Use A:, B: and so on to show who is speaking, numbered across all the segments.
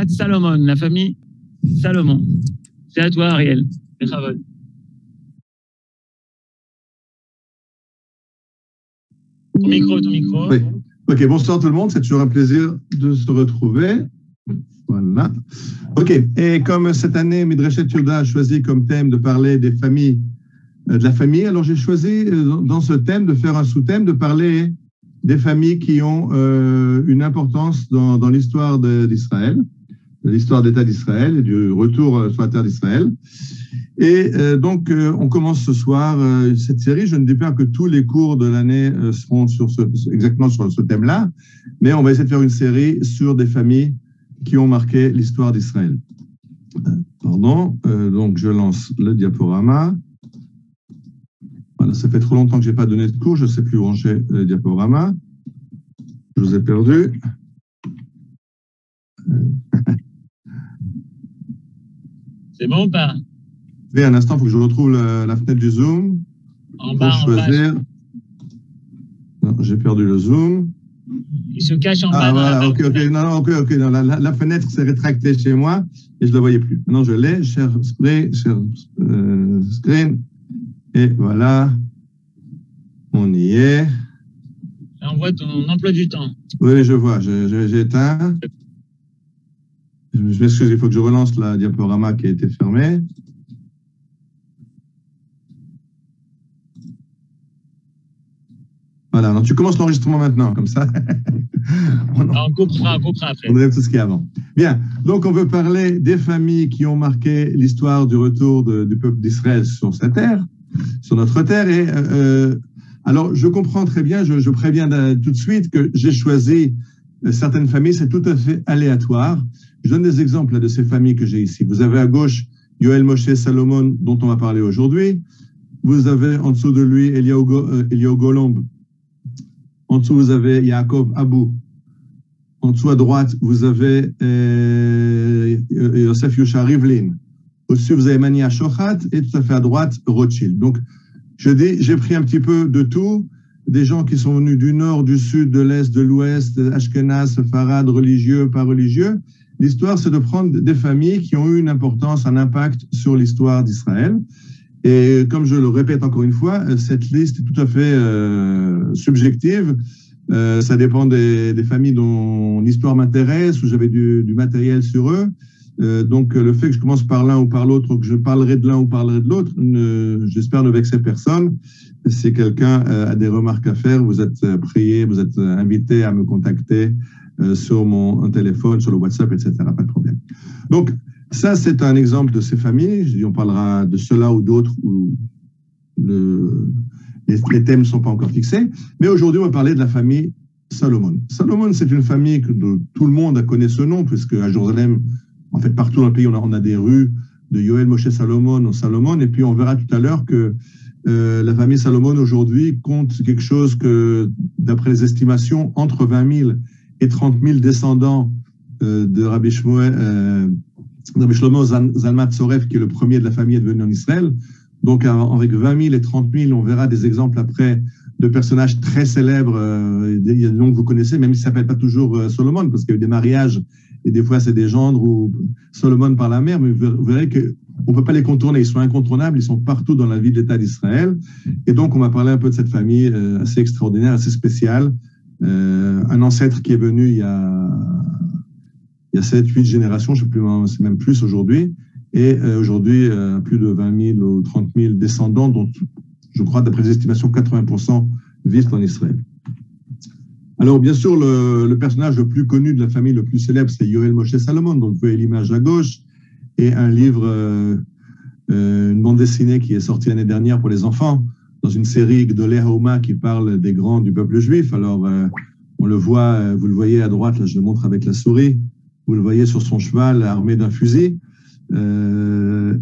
A: Mispahat Salomon, la famille Salomon. C'est à toi, Ariel. Bechavod. Ton micro.
B: Oui. Ok, bonsoir tout le monde, c'est toujours un plaisir de se retrouver. Voilà. Ok, et comme cette année, Midrashet Yehuda a choisi comme thème de parler des familles, de la famille, alors j'ai choisi dans ce thème de faire un sous-thème, de parler des familles qui ont une importance dans l'histoire d'Israël, de l'histoire d'État d'Israël et du retour sur la terre d'Israël. Et donc, on commence ce soir cette série. Je ne dis pas que tous les cours de l'année seront exactement sur ce thème-là, mais on va essayer de faire une série sur des familles qui ont marqué l'histoire d'Israël. Donc je lance le diaporama. Voilà, ça fait trop longtemps que je n'ai pas donné de cours, je ne sais plus où ranger le diaporama. Je vous ai perdu.
A: C'est bon ou pas?
B: Oui, un instant, il faut que je retrouve la fenêtre du Zoom.
A: En bas,
B: choisir. Non, j'ai perdu le Zoom.
A: Il se cache en bas.
B: Ah, voilà, ok. Non, la fenêtre s'est rétractée chez moi et je ne la voyais plus. Maintenant, je l'ai, share screen. Et voilà, on y est.
A: Envoie ton emploi du temps.
B: Oui, je vois, j'ai éteint. Je m'excuse, il faut que je relance la diaporama qui a été fermée. Voilà, donc tu commences l'enregistrement maintenant, comme ça.
A: On coupera après.
B: On enlève tout ce qui est avant. Bien, donc on veut parler des familles qui ont marqué l'histoire du retour du peuple d'Israël sur sa terre, sur notre terre. Et alors, je comprends très bien, je préviens tout de suite que j'ai choisi certaines familles, c'est tout à fait aléatoire. Je donne des exemples de ces familles que j'ai ici. Vous avez à gauche Yoel Moshe Salomon, dont on va parler aujourd'hui. Vous avez en dessous de lui Eliyahu Golomb. En dessous, vous avez Yaakov Abou. En dessous à droite, vous avez Yosef Yusha Rivlin. Au-dessus, vous avez Mania Shochat et tout à fait à droite, Rothschild. Donc, j'ai pris un petit peu de tout, des gens qui sont venus du nord, du sud, de l'est, de l'ouest, Ashkenaz, Sepharad, religieux, pas religieux. L'histoire, c'est de prendre des familles qui ont eu une importance, un impact sur l'histoire d'Israël. Et comme je le répète encore une fois, cette liste est tout à fait subjective. Ça dépend des familles dont l'histoire m'intéresse, où j'avais du matériel sur eux. Donc, le fait que je commence par l'un ou par l'autre, ou que je parlerai de l'un ou parlerai de l'autre, j'espère ne vexer personne. Si quelqu'un a des remarques à faire, vous êtes prié, vous êtes invité à me contacter sur mon téléphone, sur le WhatsApp, etc. Pas de problème. Donc, ça, c'est un exemple de ces familles. On parlera de cela ou d'autres où les thèmes ne sont pas encore fixés. Mais aujourd'hui, on va parler de la famille Salomon. Salomon, c'est une famille que tout le monde connaît ce nom, puisque à Jérusalem, en fait, partout dans le pays, on a des rues de Yoel Moshe Salomon au Salomon. Et puis, on verra tout à l'heure que la famille Salomon, aujourd'hui, compte quelque chose que, d'après les estimations, entre 20 000 et 30 000 descendants de Rabbi Shlomo Zalman Tsoref, qui est le premier de la famille à devenir en Israël. Donc, avec 20 000 et 30 000, on verra des exemples après de personnages très célèbres. Il y a des noms que vous connaissez, même s'ils ne s'appellent pas toujours Solomon, parce qu'il y a eu des mariages, et des fois, c'est des gendres ou Solomon par la mère, mais vous verrez qu'on ne peut pas les contourner. Ils sont incontournables, ils sont partout dans la vie de l'État d'Israël. Et donc, on va parler un peu de cette famille assez extraordinaire, assez spéciale. Un ancêtre qui est venu il y a 7, 8 générations, je ne sais plus, c'est même plus aujourd'hui. Et aujourd'hui, plus de 20 000 ou 30 000 descendants, dont je crois, d'après les estimations, 80% vivent en Israël. Alors, bien sûr, le personnage le plus connu de la famille, le plus célèbre, c'est Yoel Moshe Salomon. Donc, vous voyez l'image à gauche et un livre, une bande dessinée qui est sortie l'année dernière pour les enfants, dans une série Gdolei Haouma qui parle des grands du peuple juif. Alors, on le voit, vous le voyez à droite, là, je le montre avec la souris. Vous le voyez sur son cheval armé d'un fusil. On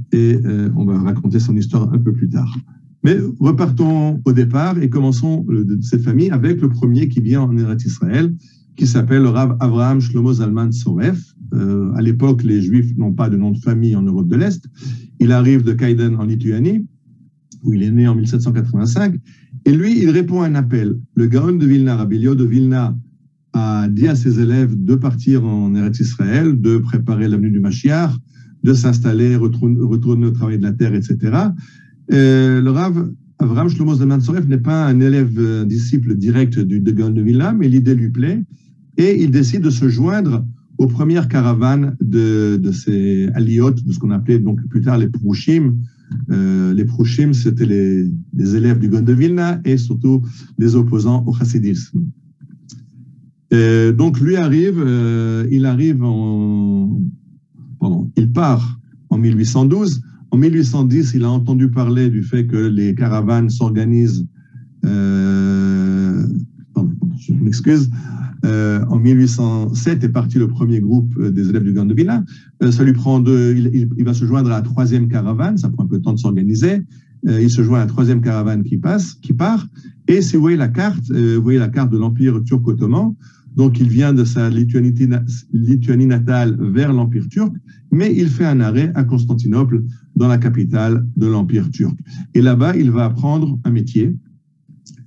B: va raconter son histoire un peu plus tard. Mais repartons au départ et commençons de cette famille avec le premier qui vient en Eretz Israël, qui s'appelle le Rav Avraham Shlomo Zalman Tsoref. À l'époque, les Juifs n'ont pas de nom de famille en Europe de l'Est. Il arrive de Kaydan en Lituanie, où il est né en 1785. Et lui, il répond à un appel. Le Gaon de Vilna, Rabbi Elio de Vilna, a dit à ses élèves de partir en Eretz Israël, de préparer l'avenue du Mashiach, de s'installer, retourner au travail de la terre, etc. Le Rav Avraham Shlomo Zalman Soref n'est pas un élève, un disciple direct de Gaon de Vilna, mais l'idée lui plaît et il décide de se joindre aux premières caravanes de ces aliyot, de ce qu'on appelait donc plus tard les Prouchim. Les Prouchim, c'était les élèves du Gaon de Vilna et surtout les opposants au chassidisme. Donc lui il part en 1812. En 1810, il a entendu parler du fait que les caravanes s'organisent. Je m'excuse. En 1807 est parti le premier groupe des élèves du Gaon de Vilna. Ça lui prend il va se joindre à la troisième caravane. Ça prend un peu de temps de s'organiser. Il se joint à la troisième caravane qui part. Et si vous voyez la carte, de l'Empire turc-ottoman. Donc, il vient de sa Lituanie natale vers l'Empire turc, mais il fait un arrêt à Constantinople, dans la capitale de l'Empire turc. Et là-bas, il va apprendre un métier,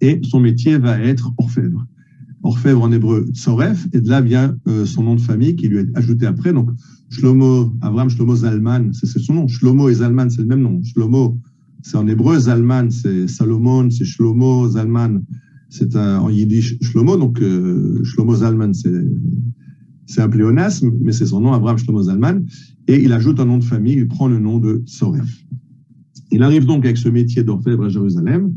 B: et son métier va être orfèvre. Orfèvre en hébreu, Tsoref, et de là vient son nom de famille qui lui est ajouté après. Donc, Avraham Shlomo Zalman, c'est son nom. Shlomo et Zalman, c'est le même nom. Shlomo, c'est en hébreu, Zalman, c'est Salomon, c'est Shlomo, Zalman, c'est en yiddish Shlomo, donc Shlomo Zalman, c'est un pléonasme, mais c'est son nom, Avraham Shlomo Zalman, et il ajoute un nom de famille, il prend le nom de Soref. Il arrive donc avec ce métier d'orfèvre à Jérusalem,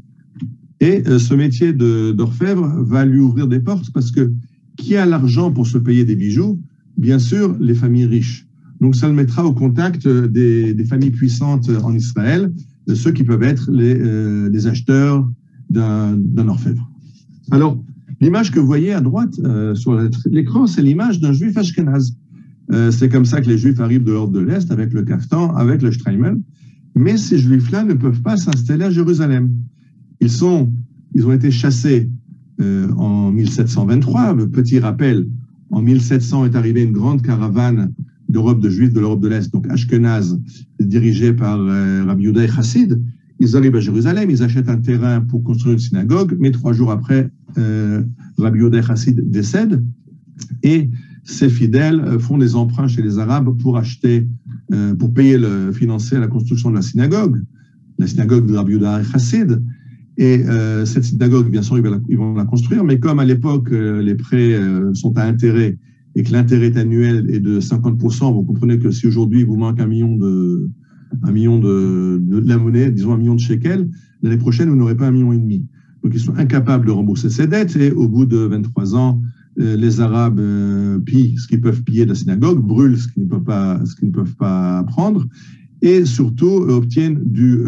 B: et ce métier d'orfèvre va lui ouvrir des portes, parce que qui a l'argent pour se payer des bijoux? Bien sûr, les familles riches. Donc ça le mettra au contact des familles puissantes en Israël, de ceux qui peuvent être les acheteurs d'un orfèvre. Alors, l'image que vous voyez à droite sur l'écran, c'est l'image d'un juif ashkénaze. C'est comme ça que les juifs arrivent de l'Europe de l'Est avec le kaftan, avec le shtreimel. Mais ces juifs-là ne peuvent pas s'installer à Jérusalem. Ils ont été chassés en 1723. Petit rappel, en 1700 est arrivée une grande caravane de juifs de l'Europe de l'Est, donc ashkénaze, dirigée par Rabbi Yehuda Chassid. Ils arrivent à Jérusalem, ils achètent un terrain pour construire une synagogue, mais 3 jours après, Rabbi Yehuda Chassid décède, et ces fidèles font des emprunts chez les Arabes pour financer la construction de la synagogue de Rabbi Yehuda Chassid. Et cette synagogue, bien sûr, ils vont la construire, mais comme à l'époque, les prêts sont à intérêt et que l'intérêt annuel est de 50%, vous comprenez que si aujourd'hui il vous manque 1 million de la monnaie, disons 1 million de shekels, l'année prochaine, vous n'aurez pas 1,5 million. Donc, ils sont incapables de rembourser ces dettes et au bout de 23 ans, les Arabes pillent ce qu'ils peuvent piller de la synagogue, brûlent ce qu'ils ne peuvent pas prendre et surtout obtiennent du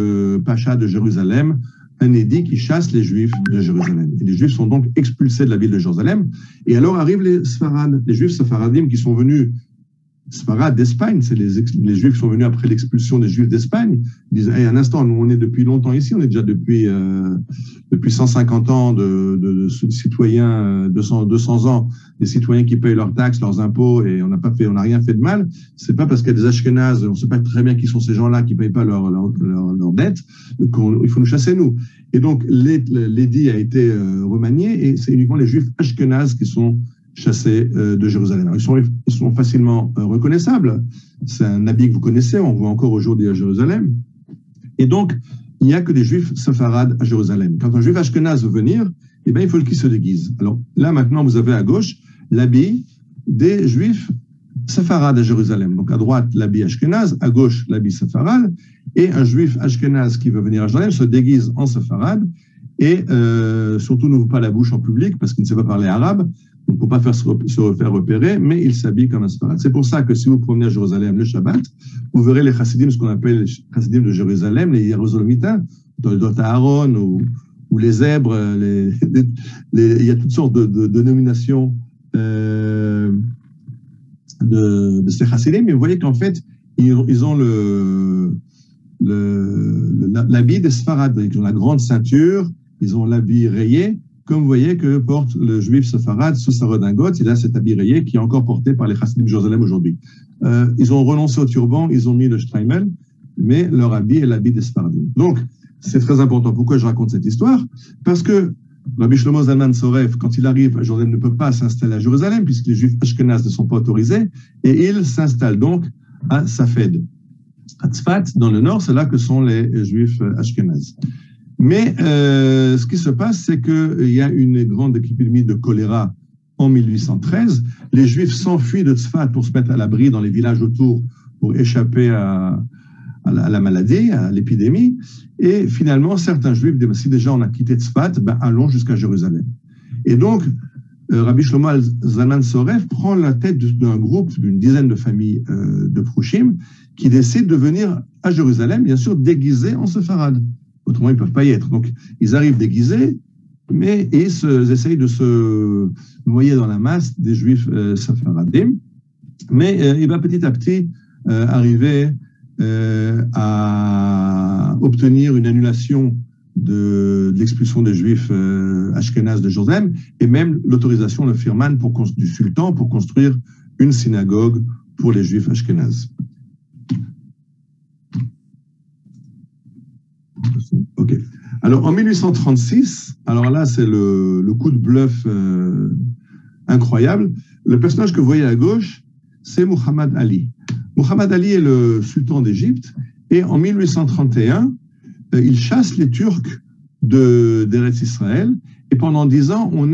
B: Pacha de Jérusalem un édit qui chasse les Juifs de Jérusalem. Et les Juifs sont donc expulsés de la ville de Jérusalem. Et alors arrivent les Sfarades, les Juifs séfaradim qui sont venus Sfarad d'Espagne, c'est les Juifs qui sont venus après l'expulsion des Juifs d'Espagne. Ils disent, hey, un instant, nous on est depuis longtemps ici, on est déjà depuis 150 ans de citoyens, 200 ans, des citoyens qui payent leurs taxes, leurs impôts, et on n'a rien fait de mal. C'est pas parce qu'il y a des Ashkénazes, on ne sait pas très bien qui sont ces gens-là qui ne payent pas leurs dettes, qu'il faut nous chasser nous. Et donc l'édit a été remanié, et c'est uniquement les Juifs Ashkénazes qui sont chassés de Jérusalem. Alors, ils sont facilement reconnaissables. C'est un habit que vous connaissez, on voit encore aujourd'hui à Jérusalem. Et donc, il n'y a que des juifs séfarades à Jérusalem. Quand un juif ashkénaze veut venir, eh bien, il faut qu'il se déguise. Alors là, maintenant, vous avez à gauche l'habit des juifs séfarades à Jérusalem. Donc à droite, l'habit ashkénaze, à gauche, l'habit séfarade. Et un juif ashkénaze qui veut venir à Jérusalem se déguise en séfarade et surtout n'ouvre pas la bouche en public parce qu'il ne sait pas parler arabe. Donc, pour ne pas se faire repérer, mais il s'habille comme un séfarade. C'est pour ça que si vous promenez à Jérusalem le Shabbat, vous verrez les chassidim, ce qu'on appelle les chassidim de Jérusalem, les Jérusalemitains, Toldot Aaron ou les zèbres, il y a toutes sortes de dénominations de ces chassidim, mais vous voyez qu'en fait, ils ont l'habit des séfarades. Ils ont la grande ceinture, ils ont l'habit rayé, comme vous voyez que porte le juif séfarade sous sa redingote. Il a cet habit rayé qui est encore porté par les chassidim de Jérusalem aujourd'hui. Ils ont renoncé au turban, ils ont mis le shtreimel, mais leur habit est l'habit des séfaradim. Donc, c'est très important. Pourquoi je raconte cette histoire? Parce que Rabbi Shlomo Zalman Soref, quand il arrive à Jérusalem, ne peut pas s'installer à Jérusalem puisque les Juifs ashkénazes ne sont pas autorisés et il s'installe donc à Safed. À Tzfat, dans le nord, c'est là que sont les Juifs ashkénazes. Mais ce qui se passe, c'est qu'il y a une grande épidémie de choléra en 1813. Les Juifs s'enfuient de Tzfat pour se mettre à l'abri dans les villages autour pour échapper à la maladie, à l'épidémie. Et finalement, certains Juifs disent, si déjà on a quitté Tzfat, ben allons jusqu'à Jérusalem. Et donc, Rabbi Shlomo Zalman Soref prend la tête d'un groupe d'une dizaine de familles de Prouchim qui décident de venir à Jérusalem, bien sûr, déguisés en séfarades. Autrement, ils ne peuvent pas y être. Donc, ils arrivent déguisés, mais ils essayent de se noyer dans la masse des Juifs séfaradim. Mais il va petit à petit arriver à obtenir une annulation de l'expulsion des Juifs ashkénazes de Jérusalem et même l'autorisation, le firman du sultan pour construire une synagogue pour les Juifs ashkénazes. Ok. Alors en 1836, alors là c'est le coup de bluff incroyable. Le personnage que vous voyez à gauche, c'est Muhammad Ali. Muhammad Ali est le sultan d'Égypte et en 1831, il chasse les Turcs d'Eretz Israël et pendant 10 ans, on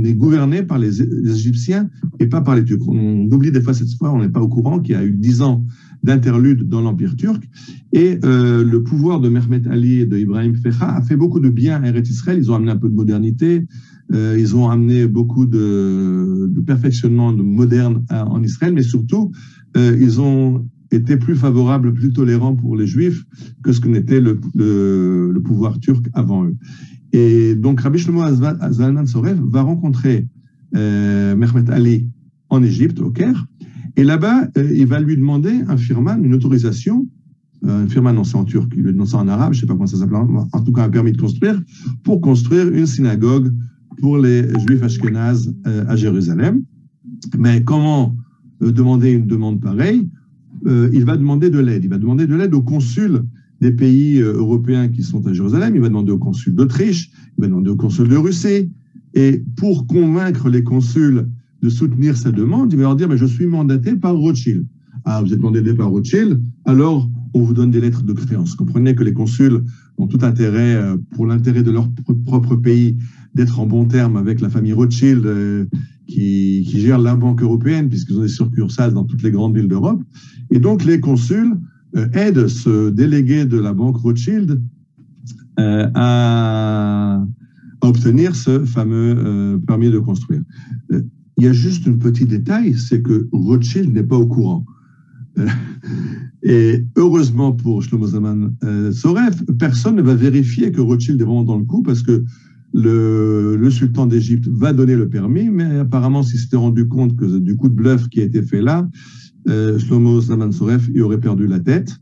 B: est gouverné par les Égyptiens et pas par les Turcs. On oublie des fois cette histoire, on n'est pas au courant qu'il y a eu 10 ans d'interlude dans l'Empire turc et le pouvoir de Mehmet Ali et de Ibrahim Fecha a fait beaucoup de bien à Eretz Israël. Ils ont amené un peu de modernité, ils ont amené beaucoup de perfectionnement moderne en Israël, mais surtout, ils ont été plus favorables, plus tolérants pour les Juifs que ce que n'était le pouvoir turc avant eux. Et donc, Rabbi Shlomo Zalman Soref va rencontrer Mehmet Ali en Égypte, au Caire, et là-bas, il va lui demander un firman, une autorisation, un firman, non, c'est en turc, il lui demande ça en arabe, je ne sais pas comment ça s'appelle, en tout cas un permis de construire, pour construire une synagogue pour les Juifs ashkénazes à Jérusalem. Mais comment demander une demande pareille? Il va demander de l'aide. Il va demander de l'aide aux consuls des pays européens qui sont à Jérusalem. Il va demander aux consuls d'Autriche, il va demander aux consuls de Russie. Et pour convaincre les consuls de soutenir sa demande, il va leur dire, mais je suis mandaté par Rothschild. Ah, vous êtes mandaté par Rothschild, alors on vous donne des lettres de créance. Comprenez que les consuls ont tout intérêt, pour l'intérêt de leur propre pays, d'être en bon terme avec la famille Rothschild qui gère la Banque européenne, puisqu'ils ont des succursales dans toutes les grandes villes d'Europe. Et donc, les consuls aident ce délégué de la Banque Rothschild à obtenir ce fameux permis de construire. Il y a juste un petit détail, c'est que Rothschild n'est pas au courant. Et heureusement pour Shlomo Zalman Soref, personne ne va vérifier que Rothschild est vraiment dans le coup, parce que le sultan d'Égypte va donner le permis, mais apparemment, s'il s'était rendu compte que du coup de bluff qui a été fait là, Shlomo Zalman Soref y aurait perdu la tête,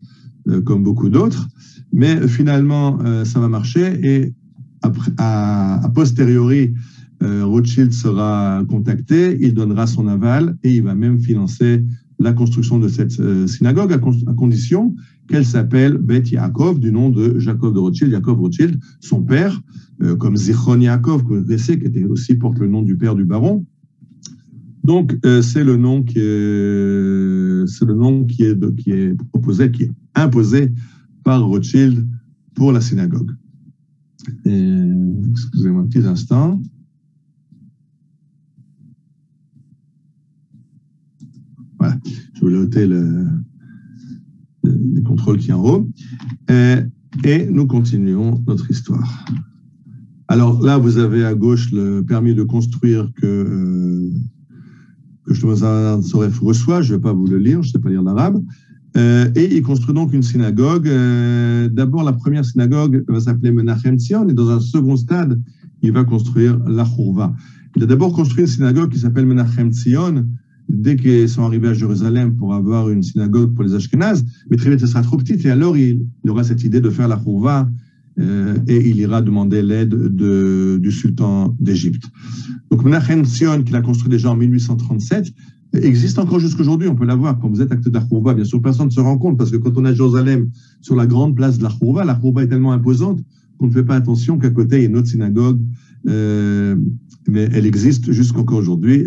B: comme beaucoup d'autres. Mais finalement, ça va marcher et a posteriori, Rothschild sera contacté, il donnera son aval et il va même financer la construction de cette synagogue à condition qu'elle s'appelle Beth Yaakov, du nom de Jacob de Rothschild, Jacob Rothschild, son père, comme Zichron Yaakov, que vous connaissez, qui était aussi porte le nom du père du baron. Donc, c'est le nom qui est proposé, qui est imposé par Rothschild pour la synagogue. Excusez-moi un petit instant. Voilà, je vais noter les contrôles qui sont en haut. Et nous continuons notre histoire. Alors là, vous avez à gauche le permis de construire que Shlomo Zalman Soref reçoit. Je ne vais pas vous le lire, je ne sais pas lire l'arabe. Et il construit donc une synagogue. D'abord, la première synagogue va s'appeler Menachem Tzion, et dans un second stade, il va construire la Chourva. Il a d'abord construit une synagogue qui s'appelle Menachem Tzion, dès qu'ils sont arrivés à Jérusalem pour avoir une synagogue pour les Ashkénazes, mais très vite, ce sera trop petit, et alors il aura cette idée de faire la Chourva, et il ira demander l'aide du sultan d'Égypte. Donc Menachem Tzion, qu'il a construit déjà en 1837, existe encore jusqu'aujourd'hui, on peut la voir. Quand vous êtes acte de la Chourva, bien sûr, personne ne se rend compte, parce que quand on est à Jérusalem, sur la grande place de la Chourva est tellement imposante qu'on ne fait pas attention qu'à côté, il y a une autre synagogue, mais elle existe jusqu'encore aujourd'hui,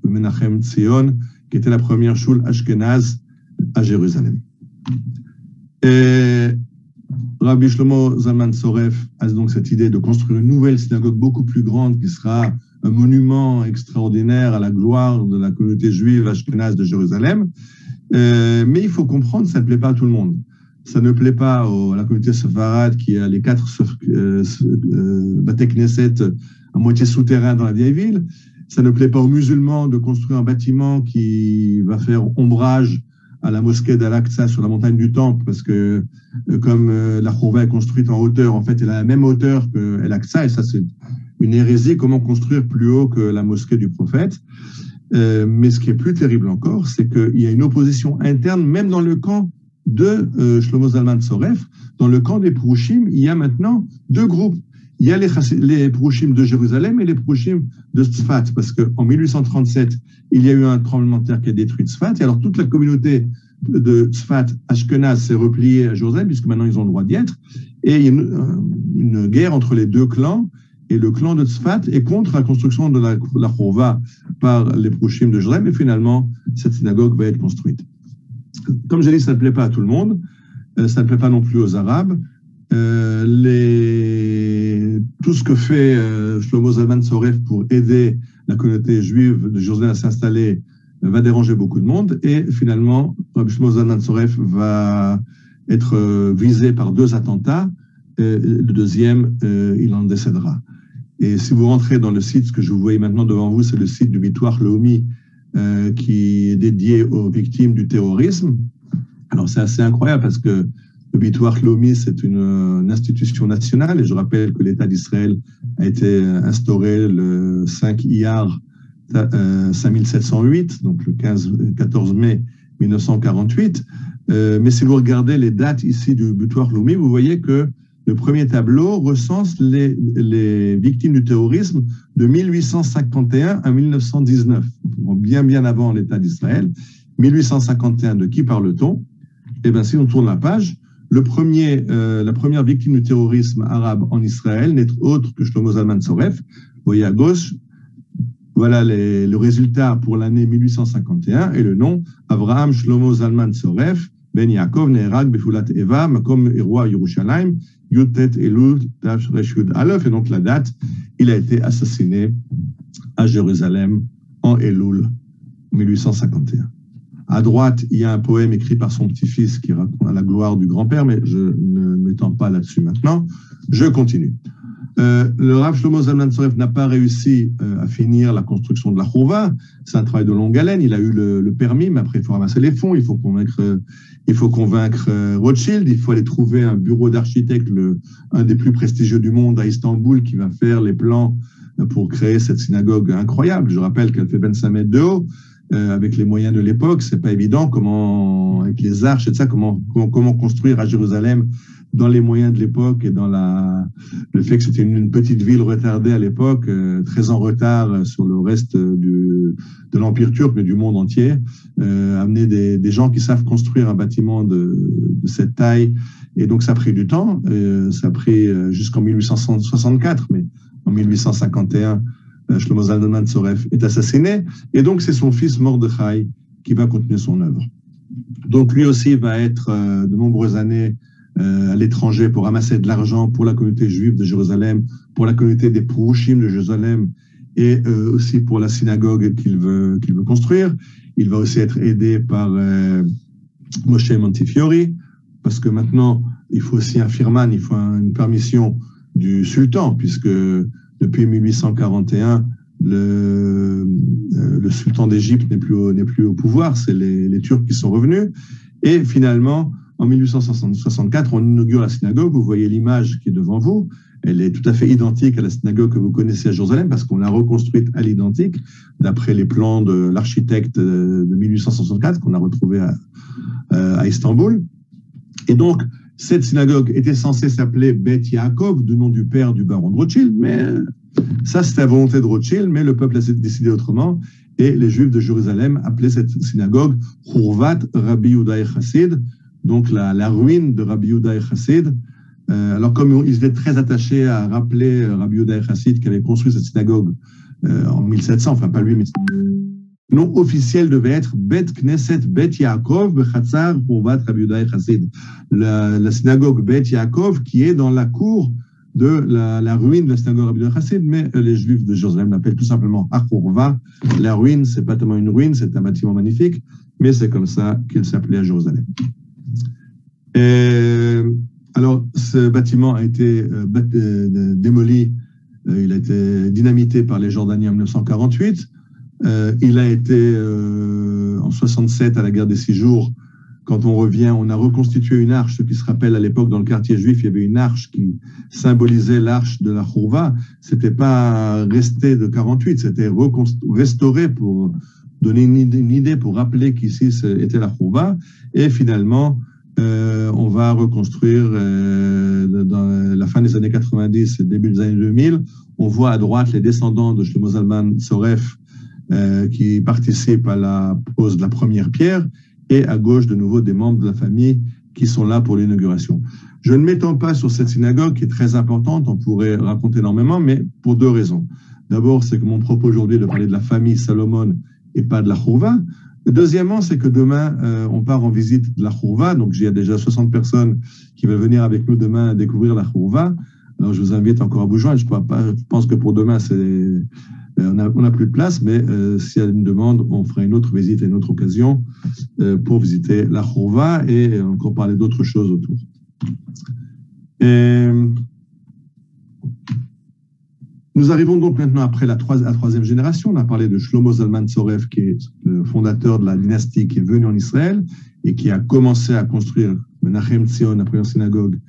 B: Menachem Tzion, qui était la première shul ashkenaz à Jérusalem. Et Rabbi Shlomo Zalman Soref a donc cette idée de construire une nouvelle synagogue beaucoup plus grande qui sera un monument extraordinaire à la gloire de la communauté juive ashkenaz de Jérusalem. Mais il faut comprendre, ça ne plaît pas à tout le monde. Ça ne plaît pas à la communauté séfarade qui a les 4 Bate Knesset à moitié souterrains dans la vieille ville. Ça ne plaît pas aux musulmans de construire un bâtiment qui va faire ombrage à la mosquée d'Al-Aqsa sur la montagne du Temple, parce que comme la Chouva est construite en hauteur, en fait, elle a la même hauteur que Al-Aqsa, et ça, c'est une hérésie. Comment construire plus haut que la mosquée du prophète? Mais ce qui est plus terrible encore, c'est qu'il y a une opposition interne, même dans le camp de Shlomo Zalman Soref. Dans le camp des Prouchim, il y a maintenant 2 groupes. Il y a les Prouchim de Jérusalem et les Prouchim de Tzfat, parce qu'en 1837, il y a eu un tremblement de terre qui a détruit Tzfat, et alors toute la communauté de Tzfat, Ashkenaz, s'est repliée à Jérusalem, puisque maintenant ils ont le droit d'y être, et il y a une guerre entre les 2 clans, et le clan de Tzfat est contre la construction de la Chouva par les Prouchim de Jérusalem, et finalement, cette synagogue va être construite. Comme j'ai dit, ça ne plaît pas à tout le monde, ça ne plaît pas non plus aux Arabes. Tout ce que fait Shlomo Zalman Soref pour aider la communauté juive de Jérusalem à s'installer va déranger beaucoup de monde, et finalement, Shlomo Zalman Soref va être visé par 2 attentats. Le deuxième, il en décédera. Et si vous rentrez dans le site, ce que je vous voyez maintenant devant vous, c'est le site du Bitoire Leumi, qui est dédié aux victimes du terrorisme. Alors c'est assez incroyable parce que le Bitoire Leumi, c'est une institution nationale, et je rappelle que l'État d'Israël a été instauré le 5 Iyar 5708, donc le 14 mai 1948. Mais si vous regardez les dates ici du Bitoire Leumi, vous voyez que le premier tableau recense les victimes du terrorisme de 1851 à 1919, bien avant l'État d'Israël. 1851, de qui parle-t-on? Eh bien, si on tourne la page, la première victime du terrorisme arabe en Israël n'est autre que Shlomo Zalman Soref. Vous voyez à gauche, voilà le résultat pour l'année 1851, et le nom, Avraham Shlomo Zalman Soref, Ben Yaakov Neherag Befulat Eva, Makom Irwa Yerushalayim, Yutet Elul Resh Yud Aleph, et donc la date, il a été assassiné à Jérusalem en Elul 1851. À droite, il y a un poème écrit par son petit-fils qui raconte la gloire du grand-père, mais je ne m'étends pas là-dessus maintenant. Je continue. Le Rav Shlomo Zalman Soref n'a pas réussi à finir la construction de la Chouva. C'est un travail de longue haleine. Il a eu le permis, mais après, il faut ramasser les fonds, il faut convaincre Rothschild, il faut aller trouver un bureau d'architecte, un des plus prestigieux du monde à Istanbul, qui va faire les plans pour créer cette synagogue incroyable. Je rappelle qu'elle fait 25 mètres de haut. Avec les moyens de l'époque, c'est pas évident avec les arches et tout ça, comment construire à Jérusalem dans les moyens de l'époque et dans le fait que c'était une petite ville retardée à l'époque, très en retard sur le reste de l'Empire turc, mais du monde entier. Amener des gens qui savent construire un bâtiment de cette taille, et donc ça a pris du temps. Ça a pris jusqu'en 1864, mais en 1851, Shlomo Zalman Soref est assassiné, et donc c'est son fils Mordechai qui va continuer son œuvre. Donc lui aussi va être de nombreuses années à l'étranger pour ramasser de l'argent pour la communauté juive de Jérusalem, pour la communauté des Prouchim de Jérusalem, et aussi pour la synagogue qu'il veut construire. Il va aussi être aidé par Moshe Montefiore, parce que maintenant il faut aussi un firman, il faut une permission du sultan, puisque depuis 1841, le sultan d'Égypte n'est plus au pouvoir, c'est les Turcs qui sont revenus. Et finalement, en 1864, on inaugure la synagogue. Vous voyez l'image qui est devant vous. Elle est tout à fait identique à la synagogue que vous connaissez à Jérusalem, parce qu'on l'a reconstruite à l'identique, d'après les plans de l'architecte de 1864 qu'on a retrouvé à Istanbul. Et donc, cette synagogue était censée s'appeler Beth Yaakov, du nom du père du baron de Rothschild, mais ça, c'était la volonté de Rothschild, mais le peuple a décidé autrement, et les Juifs de Jérusalem appelaient cette synagogue Churvat Rabbi Yehuda Chassid, donc la ruine de Rabbi Yehuda Chassid, Alors, comme ils étaient très attachés à rappeler Rabbi Yehuda Chassid qui avait construit cette synagogue en 1700, enfin pas lui, mais le nom officiel devait être Bet Knesset Bet Yaakov Bechatzar Pourvat Rabbi Yehuda Chassid. La synagogue Bet Yaakov qui est dans la cour de la ruine de la synagogue Rabbi Yehuda Chassid, mais les Juifs de Jérusalem l'appellent tout simplement Achurva. La ruine, c'est pas tellement une ruine, c'est un bâtiment magnifique, mais c'est comme ça qu'il s'appelait à Jérusalem. Alors, ce bâtiment a été démoli, il a été dynamité par les Jordaniens en 1948. Il a été en 67 à la guerre des 6 jours. Quand on revient, on a reconstitué une arche. Ceux qui se rappellent, à l'époque, dans le quartier juif, il y avait une arche qui symbolisait l'arche de la Chourva. C'était pas resté de 48, c'était restauré pour donner une idée, pour rappeler qu'ici était la Chourva. Et finalement, on va reconstruire dans la fin des années 90 et début des années 2000. On voit à droite les descendants de Shlomo Zalman Soref qui participent à la pose de la première pierre, et à gauche, de nouveau, des membres de la famille qui sont là pour l'inauguration. Je ne m'étends pas sur cette synagogue qui est très importante, on pourrait raconter énormément, mais pour 2 raisons. D'abord, c'est que mon propos aujourd'hui est de parler de la famille Salomon et pas de la Chourva. Deuxièmement, c'est que demain, on part en visite de la Chourva, donc il y a déjà 60 personnes qui veulent venir avec nous demain découvrir la Chourva. Alors je vous invite encore à vous joindre, je pense que pour demain, on n'a plus de place, mais s'il y a une demande, on fera une autre visite à une autre occasion pour visiter la Chourva et encore parler d'autres choses autour. Nous arrivons donc maintenant après la 3e génération. On a parlé de Shlomo Zalman Soref, qui est le fondateur de la dynastie qui est venu en Israël et qui a commencé à construire Menachem Tzion, la première synagogue,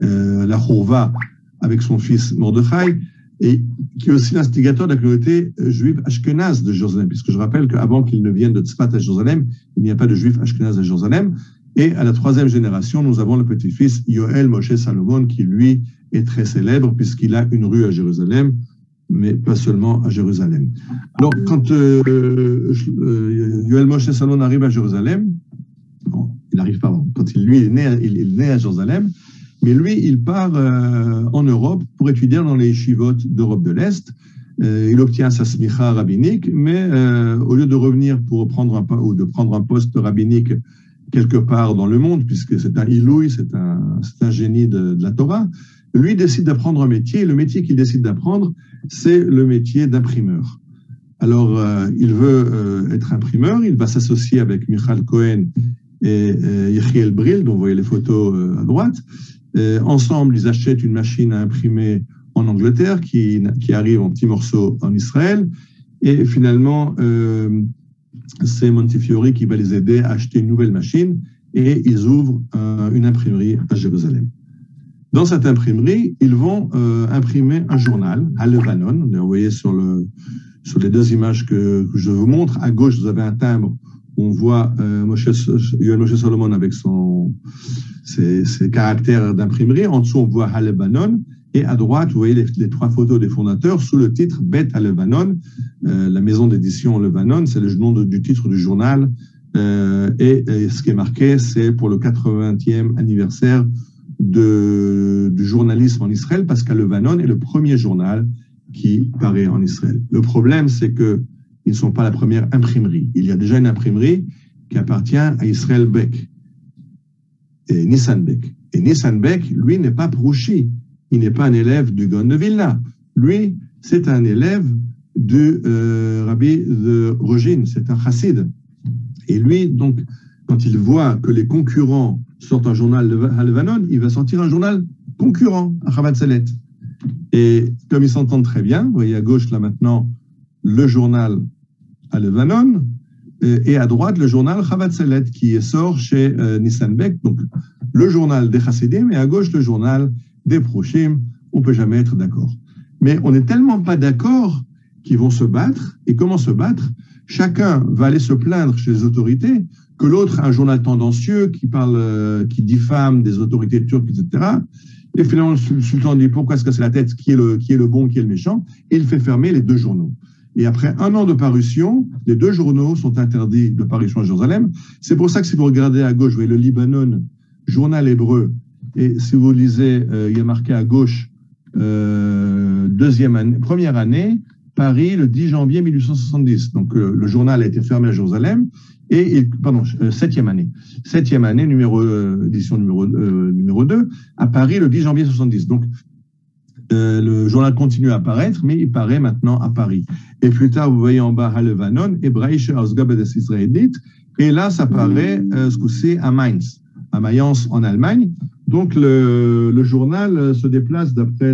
B: la Chourva, avec son fils Mordechai, et qui est aussi l'instigateur de la communauté juive ashkénaze de Jérusalem, puisque je rappelle qu'avant qu'il ne vienne de Tzfat à Jérusalem, il n'y a pas de juifs ashkénazes à Jérusalem. Et à la 3e génération, nous avons le petit-fils Yoel Moshe Salomon, qui lui est très célèbre, puisqu'il a une rue à Jérusalem, mais pas seulement à Jérusalem. Alors, quand Yoel Moshe Salomon arrive à Jérusalem, non, il n'arrive pas avant, quand il est né à Jérusalem, mais lui, il part en Europe pour étudier dans les yeshivot d'Europe de l'Est. Il obtient sa smicha rabbinique, mais au lieu de revenir pour prendre un poste rabbinique quelque part dans le monde, puisque c'est un ilouï, c'est un génie de la Torah, lui décide d'apprendre un métier, et le métier qu'il décide d'apprendre, c'est le métier d'imprimeur. Alors, il veut être imprimeur, il va s'associer avec Michal Cohen et Yechiel Bril, dont vous voyez les photos à droite. Ensemble, ils achètent une machine à imprimer en Angleterre qui arrive en petits morceaux en Israël. Et finalement, c'est Montefiore qui va les aider à acheter une nouvelle machine et ils ouvrent une imprimerie à Jérusalem. Dans cette imprimerie, ils vont imprimer un journal à Lebanon. Vous voyez sur les 2 images que je vous montre. À gauche, vous avez un timbre. On voit Yoel Moshe Salomon avec ses caractères d'imprimerie. En dessous, on voit Halebanon. Et à droite, vous voyez les 3 photos des fondateurs sous le titre Bet Halebanon. La maison d'édition Lebanon, c'est le nom du titre du journal. Et ce qui est marqué, c'est pour le 80e anniversaire du journalisme en Israël, parce qu'Halebanon est le premier journal qui paraît en Israël. Le problème, c'est que ils ne sont pas la première imprimerie. Il y a déjà une imprimerie qui appartient à Israël Beck et Nissan Beck. Et Nissan Beck, lui, n'est pas Prouchi. Il n'est pas un élève du Gaon de Vilna. Lui, c'est un élève du Rabbi de Rogin. C'est un chassid. Et lui, donc, quand il voit que les concurrents sortent un journal à Lebanon, il va sortir un journal concurrent à Chabad Selet. Et comme ils s'entendent très bien, vous voyez à gauche, là maintenant, le journal à Lebanon, et à droite, le journal Chabad Selet, qui sort chez Nissan Beck, donc le journal des Chassidim, et à gauche, le journal des Prochim. On ne peut jamais être d'accord. Mais on n'est tellement pas d'accord qu'ils vont se battre. Et comment se battre? Chacun va aller se plaindre chez les autorités que l'autre a un journal tendancieux qui diffame des autorités turques, etc. Et finalement, le sultan dit pourquoi se casser la tête, qui est le bon, qui est le méchant, et il fait fermer les 2 journaux. Et après 1 an de parution, les 2 journaux sont interdits de parution à Jérusalem. C'est pour ça que si vous regardez à gauche, vous voyez le Libanon, journal hébreu, Et si vous lisez, il y a marqué à gauche, première année, Paris, le 10 janvier 1870. Donc, le journal a été fermé à Jérusalem. Septième année. Septième année, édition numéro 2, à Paris, le 10 janvier 70. Donc, le journal continue à apparaître, mais il paraît maintenant à Paris. Et plus tard, vous voyez en bas, Halevanon, Hébraïsche Ausgabe des Israélites. Et là, ça paraît, ce coup-ci, à Mainz, à Mayence, en Allemagne. Donc, le journal se déplace d'après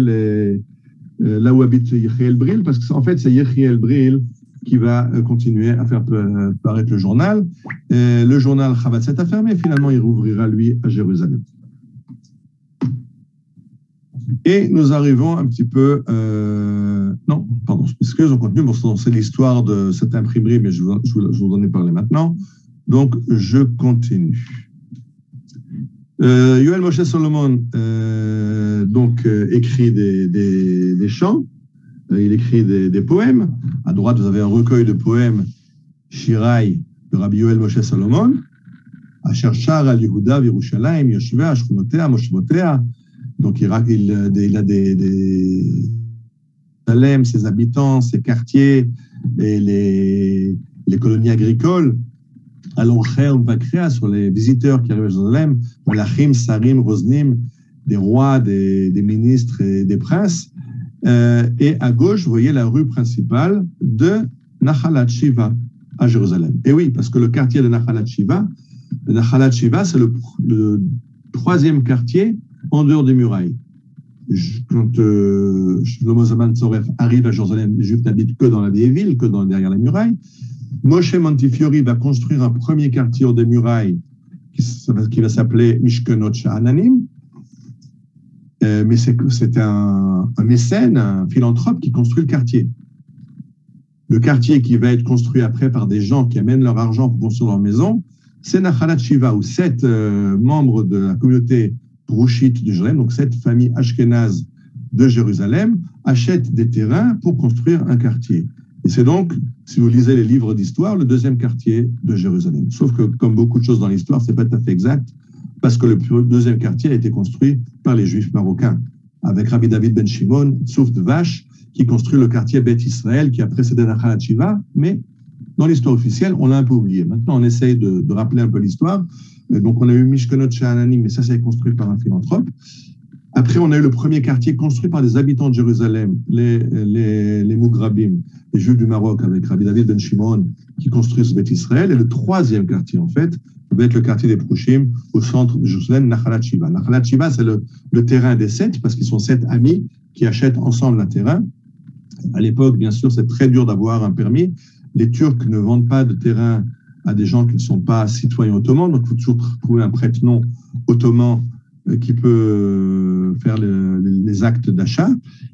B: là où habite Yechiel Bril, parce qu'en fait, c'est Yechiel Bril qui va continuer à faire paraître le journal. Le journal Chavatset a fermé, finalement, il rouvrira, lui, à Jérusalem. Et nous arrivons un petit peu... non, pardon, excusez, on continue. Bon, c'est l'histoire de cette imprimerie, mais je vous en ai parlé maintenant. Donc, je continue. Yoel Moshe Solomon écrit des chants, il écrit des poèmes. À droite, vous avez un recueil de poèmes, Shirai, de Rabbi Yoel Moshe Solomon, Asher Shar al Yehuda v'Yerushalayim, Yoshvea, Shchunotea, Moshvotea. Donc, il a Salem, ses habitants, ses quartiers, et les colonies agricoles. Alors, on va créer sur les visiteurs qui arrivent à Jérusalem, Malachim, Sarim, Rosnim, des rois, des ministres et des princes. Et à gauche, vous voyez la rue principale de Nachalat Shiva à Jérusalem. Et oui, parce que le quartier de Nachalat Shiva, c'est le troisième quartier en dehors des murailles. Quand Shlomo Zalman Tzoref arrive à Jérusalem, les Juifs n'habitent que dans la vieille ville, que derrière les murailles. Moshe Montefiore va construire un premier quartier hors des murailles qui va s'appeler Mishkenot Sha'ananim. Mais c'est un mécène, un philanthrope qui construit le quartier. Le quartier qui va être construit après par des gens qui amènent leur argent pour construire leur maison, c'est Nachalat Shiva, où 7 membres de la communauté Rouchite de Jérusalem, donc 7 familles ashkénazes de Jérusalem, achètent des terrains pour construire un quartier. Et c'est donc, si vous lisez les livres d'histoire, le deuxième quartier de Jérusalem. Sauf que, comme beaucoup de choses dans l'histoire, c'est pas tout à fait exact, parce que le deuxième quartier a été construit par les Juifs marocains, avec Rabbi David Ben Shimon, Tsouf de Vache, qui construit le quartier Beth Israël, qui a précédé Nachalat Shiva, mais dans l'histoire officielle, on l'a un peu oublié. Maintenant, on essaye de rappeler un peu l'histoire. Donc, on a eu Mishkenot Sha'ananim, mais ça, c'est construit par un philanthrope. Après, on a eu le premier quartier construit par des habitants de Jérusalem, les Mougrabim, les Juifs du Maroc, avec Rabbi David Ben Shimon, qui construisent Beth Israël. Et le troisième quartier, en fait, va être le quartier des Prouchim, au centre de Jérusalem, Nachalat Shiva. Nachalat Shiva, c'est le terrain des 7, parce qu'ils sont 7 amis qui achètent ensemble un terrain. À l'époque, bien sûr, c'est très dur d'avoir un permis. Les Turcs ne vendent pas de terrain à des gens qui ne sont pas citoyens ottomans, donc il faut toujours trouver un prête-nom ottoman qui peut faire les actes d'achat.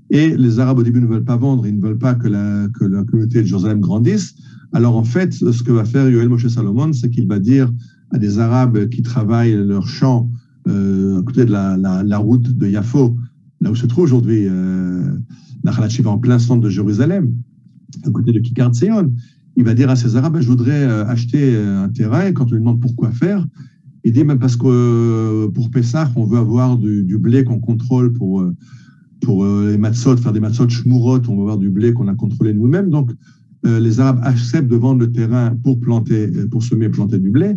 B: Et les Arabes, au début, ne veulent pas vendre, ils ne veulent pas que la communauté de Jérusalem grandisse. Alors, en fait, ce que va faire Yoel Moshe Salomon, c'est qu'il va dire à des Arabes qui travaillent leurs champs à côté de la route de Yafo, là où se trouve aujourd'hui Nachalat Shiva, en plein centre de Jérusalem, à côté de Kikar Tzion, il va dire à ces Arabes, je voudrais acheter un terrain, et quand on lui demande pourquoi faire, il dit même parce que pour Pessah, on veut avoir du blé qu'on contrôle pour les matzot, faire des matzot shmurot, on veut avoir du blé qu'on a contrôlé nous-mêmes. Donc, les Arabes acceptent de vendre le terrain pour semer et planter du blé,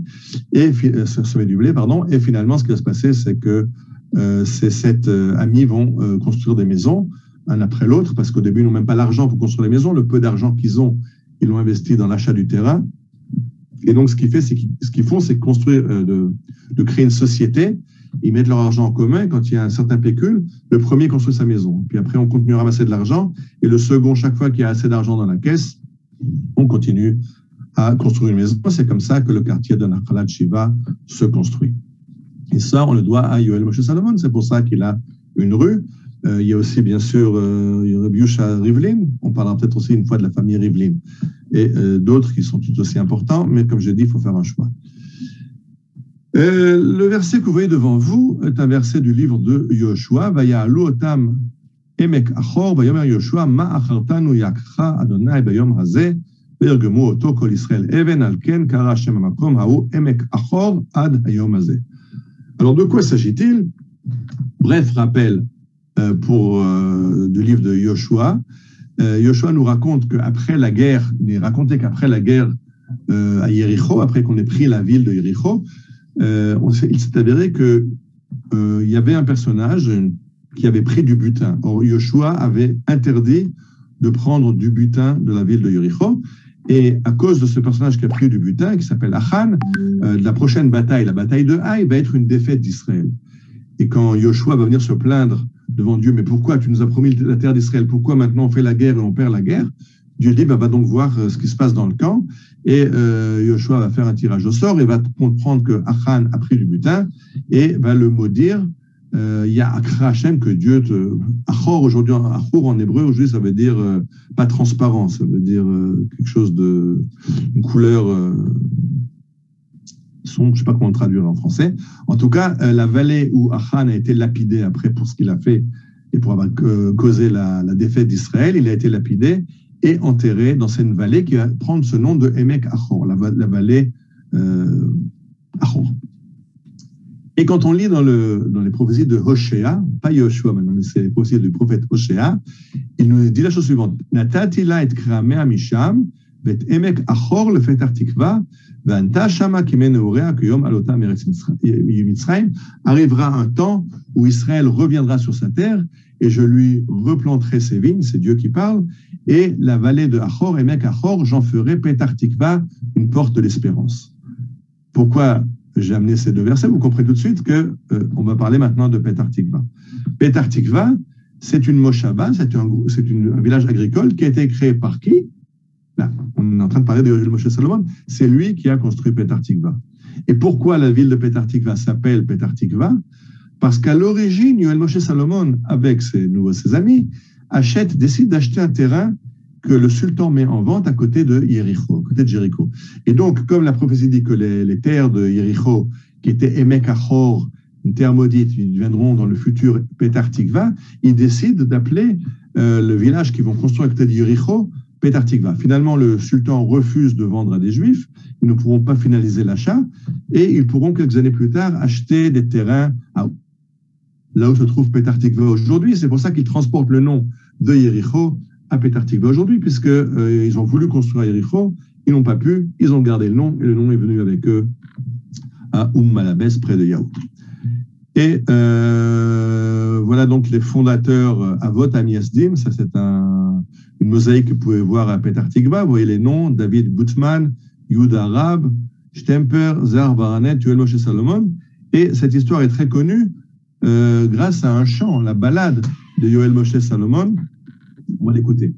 B: et finalement, ce qui va se passer, c'est que ces 7 amis vont construire des maisons, un après l'autre, parce qu'au début, ils n'ont même pas l'argent pour construire les maisons. Le peu d'argent qu'ils ont, ils l'ont investi dans l'achat du terrain. Et donc, ce qu'ils font, c'est construire, de créer une société. Ils mettent leur argent en commun. Quand il y a un certain pécule, le premier construit sa maison. Puis après, on continue à ramasser de l'argent. Et le second, chaque fois qu'il y a assez d'argent dans la caisse, on continue à construire une maison. C'est comme ça que le quartier de Nachalat Shiva se construit. Et ça, on le doit à Yoel Moshe Salomon. C'est pour ça qu'il a une rue. Il y a aussi, bien sûr, Rabbi Yusha Rivlin. On parlera peut-être aussi une fois de la famille Rivlin. Et d'autres qui sont tout aussi importants, mais comme je dis, il faut faire un choix. Le verset que vous voyez devant vous est un verset du livre de Yoshua. Vaya'alu otam emek achor, vayomer Yoshua, ma achartanu yakcha Adonai bayom hazeh, vayirgemu oto kol Israël even al ken kara Hashem hamakom ha'u emek achor ad hayom hazeh. Alors, de quoi s'agit-il? Bref rappel du livre de Yoshua. Yoshua nous raconte qu'après la guerre, il est raconté qu'après la guerre à Yéricho, après qu'on ait pris la ville de Yéricho, il s'est avéré que il y avait un personnage qui avait pris du butin. Or, Yoshua avait interdit de prendre du butin de la ville de Yéricho. Et à cause de ce personnage qui a pris du butin, qui s'appelle Achan, la prochaine bataille, la bataille de Haï, va être une défaite d'Israël. Et quand Yoshua va venir se plaindre devant Dieu, mais pourquoi tu nous as promis la terre d'Israël? Pourquoi maintenant on fait la guerre et on perd la guerre? Dieu dit, va donc voir ce qui se passe dans le camp. Et Yoshua va faire un tirage au sort et va comprendre que Achan a pris du butin et va le maudire. Il y a Akra Hashem que Dieu te. Achor, aujourd'hui, Achor en hébreu, aujourd'hui, ça veut dire pas transparent, ça veut dire quelque chose de. Une couleur. Je ne sais pas comment le traduire en français. En tout cas, la vallée où Achan a été lapidé après pour ce qu'il a fait et pour avoir causé la défaite d'Israël, il a été lapidé et enterré dans cette vallée qui va prendre ce nom de Emek Achor, la vallée Achor. Et quand on lit dans les prophéties de Hoshea, pas Yoshua maintenant, mais c'est les prophéties du prophète Hoshea, il nous dit la chose suivante: Natati la et kramea misham, vet emek achor le fetar tikva, v'anta shama kimen urea kiyom alota meretz Mitzrayim. Arrivera un temps où Israël reviendra sur sa terre et je lui replanterai ses vignes, c'est Dieu qui parle, et la vallée de Achor, emek achor, j'en ferai petar tikva, une porte de l'espérance. Pourquoi j'ai amené ces deux versets? Vous comprenez tout de suite qu'on va parler maintenant de Petar Tikva. Petar Tikva, c'est une moshava, c'est un village agricole qui a été créé par qui? Là, on est en train de parler de Moshe Salomon. C'est lui qui a construit Petar Tikva. Et pourquoi la ville de Petar Tikva s'appelle Petar Tikva? Parce qu'à l'origine, Yoel Moshe Salomon, avec ses amis, décide d'acheter un terrain que le sultan met en vente à côté de Jéricho. Et donc, comme la prophétie dit que les terres de Jéricho, qui étaient Emek Achor, une terre maudite, ils deviendront dans le futur Petar Tikva, ils décident d'appeler le village qu'ils vont construire à côté de Jéricho Petar Tikva. Finalement, le sultan refuse de vendre à des juifs, ils ne pourront pas finaliser l'achat, et ils pourront quelques années plus tard acheter des terrains là où se trouve Petar Tikva aujourd'hui. C'est pour ça qu'ils transportent le nom de Jéricho à Petar Tikva aujourd'hui, puisqu'ils ont voulu construire à Jéricho, ils n'ont pas pu, ils ont gardé le nom, et le nom est venu avec eux à Malabès, près de Yaourt. Et voilà donc les fondateurs Avot Amiasdim, ça c'est une mosaïque que vous pouvez voir à Petar Tikva, vous voyez les noms, David Gutman, Yehuda Rab, Stemper, Zar Baranet, Yoel Moshe Salomon, et cette histoire est très connue grâce à un chant, la ballade de Yoel Moshe Salomon. On va l'écouter.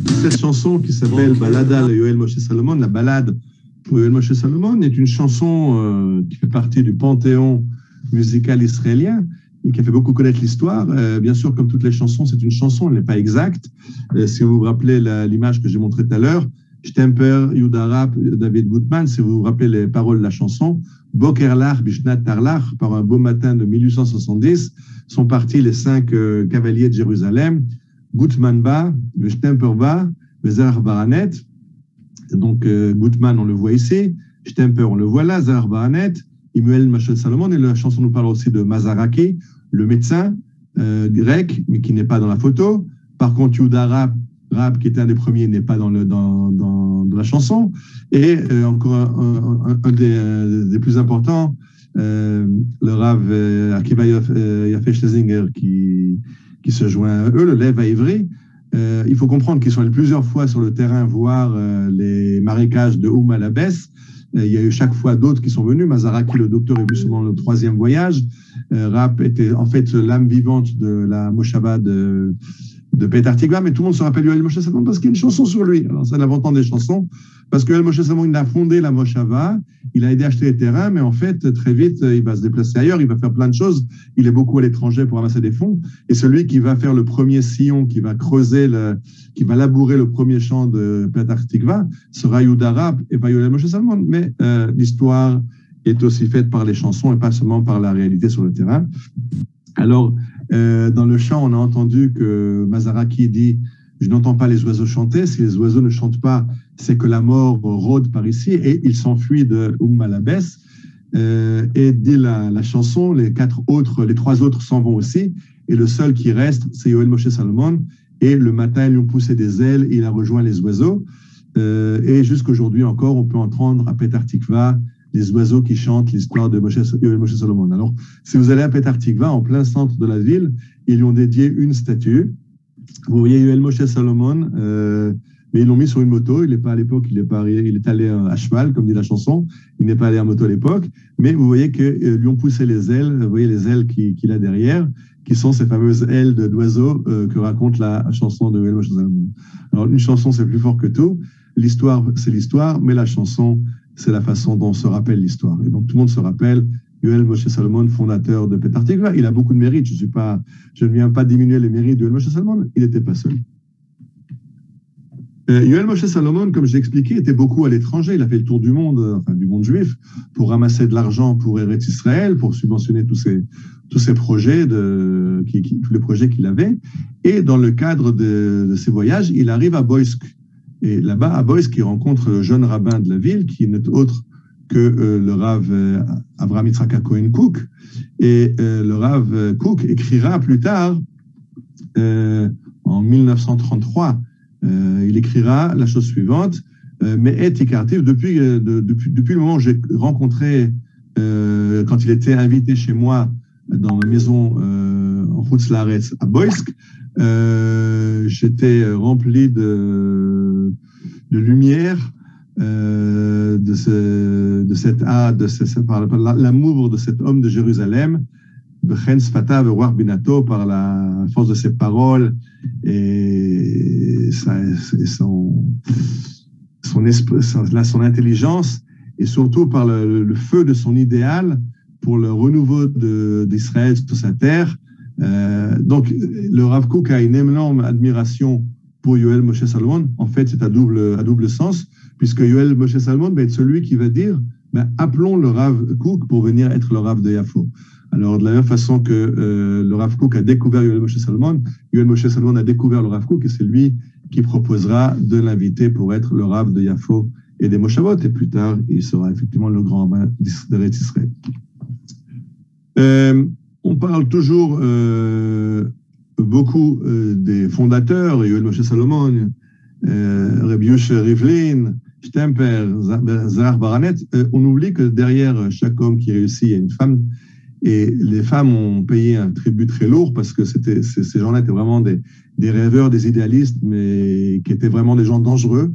B: Cette chanson qui s'appelle Balada de Yoel Moshe Salomon, la balade pour Yoel Moshe Salomon, est une chanson qui fait partie du panthéon musical israélien et qui a fait beaucoup connaître l'histoire. Bien sûr, comme toutes les chansons, c'est une chanson, elle n'est pas exacte. Si vous vous rappelez l'image que j'ai montrée tout à l'heure, Stemper, Yehuda Rab, David Gutman, si vous vous rappelez les paroles de la chanson, Boker Lach, Bishnat Tarlach, par un beau matin de 1870, sont partis les 5 cavaliers de Jérusalem, Gutman Ba, le Stemper Ba, le Zar Baranet. Donc, Gutman, on le voit ici. Stemper, on le voit là. Zar Baranet, Yoel Moshe Salomon. Et la chanson nous parle aussi de Mazaraki, le médecin grec, mais qui n'est pas dans la photo. Par contre, Yehuda Rab, qui était un des premiers, n'est pas dans la chanson. Et encore un des plus importants, le Rav Akiva Yafé Schlesinger, qui se joint à eux, le Lev à Ivry. Il faut comprendre qu'ils sont allés plusieurs fois sur le terrain voir les marécages de Malabès. Il y a eu chaque fois d'autres qui sont venus. Mazaraki, le docteur, est venu seulement le 3e voyage. Rap était en fait l'âme vivante de la Moshava de Petar Tikva, mais tout le monde se rappelle Yoel Moshe Salomon parce qu'il y a une chanson sur lui. Alors, c'est l'avantage des chansons, parce que Yoel Moshe Salomon, il a fondé la Moshava, il a aidé à acheter les terrains, mais en fait, très vite, il va se déplacer ailleurs, il va faire plein de choses. Il est beaucoup à l'étranger pour ramasser des fonds. Et celui qui va faire le premier sillon, qui va creuser, qui va labourer le premier champ de Petar Tikva, sera Yehuda Rab et pas Yoel Moshe Salomon. Mais l'histoire est aussi faite par les chansons et pas seulement par la réalité sur le terrain. Alors, dans le chant, on a entendu que Mazaraki dit « Je n'entends pas les oiseaux chanter. Si les oiseaux ne chantent pas, c'est que la mort rôde par ici. » Et il s'enfuit de Malabès. Et dès la chanson, les trois autres s'en vont aussi. Et le seul qui reste, c'est Yoel Moshe Salomon. Et le matin, ils lui ont poussé des ailes, il a rejoint les oiseaux. Et jusqu'aujourd'hui encore, on peut entendre à Petar Tikva les oiseaux qui chantent l'histoire de Yoel Moshe Salomon. Alors, si vous allez à Petar Tikva, en plein centre de la ville, ils lui ont dédié une statue. Vous voyez Yoel Moshe Salomon, mais ils l'ont mis sur une moto. Il n'est pas à l'époque, il est allé à cheval, comme dit la chanson. Il n'est pas allé à moto à l'époque. Mais vous voyez qu'ils lui ont poussé les ailes. Vous voyez les ailes qu'il a derrière, qui sont ces fameuses ailes d'oiseaux que raconte la chanson de Yoel Moshe Salomon. Alors, une chanson, c'est plus fort que tout. L'histoire, c'est l'histoire, mais la chanson, c'est la façon dont on se rappelle l'histoire. Et donc, tout le monde se rappelle Yoel Moshe Salomon, fondateur de Petar Tikva. Il a beaucoup de mérites. Je ne viens pas diminuer les mérites de Yoel Moshe Salomon. Il n'était pas seul. Yoel Moshe Salomon, comme j'ai expliqué, était beaucoup à l'étranger. Il a fait le tour du monde, enfin du monde juif, pour ramasser de l'argent pour Eretz Israël, pour subventionner tous ces projets, tous les projets qu'il avait. Et dans le cadre de ces voyages, il arrive à Boïsk. Et là-bas, à Boïsk, il rencontre le jeune rabbin de la ville, qui n'est autre que le Rav Avraham Yitzhak Cohen Cook. Et le Rav Cook écrira plus tard, en 1933, il écrira la chose suivante, mais depuis le moment où j'ai rencontré, quand il était invité chez moi dans ma maison en Chutz Laaretz à Boïsk, j'étais rempli de lumière, par l'amour de cet homme de Jérusalem, par la force de ses paroles et son intelligence, et surtout par le feu de son idéal pour le renouveau d'Israël sur sa terre. Donc, le Rav Kook a une énorme admiration pour Yoel Moshe Salomon. En fait, c'est à double sens, puisque Yoel Moshe Salomon va être celui qui va dire appelons le Rav Kook pour venir être le Rav de Yafo. Alors, de la même façon que le Rav Kook a découvert Yoel Moshe Salomon a découvert le Rav Kook, et c'est lui qui proposera de l'inviter pour être le Rav de Yafo et des Moshavot, et plus tard, il sera effectivement le grand rabbin d'Eretz Israël. On parle toujours beaucoup des fondateurs, Yoel Moshe Salomon, Rabbi Yoshe Rivlin, Stemper, Zahar Baranet. On oublie que derrière chaque homme qui réussit, il y a une femme, et les femmes ont payé un tribut très lourd, parce que ces gens-là étaient vraiment des rêveurs, des idéalistes, mais qui étaient vraiment des gens dangereux.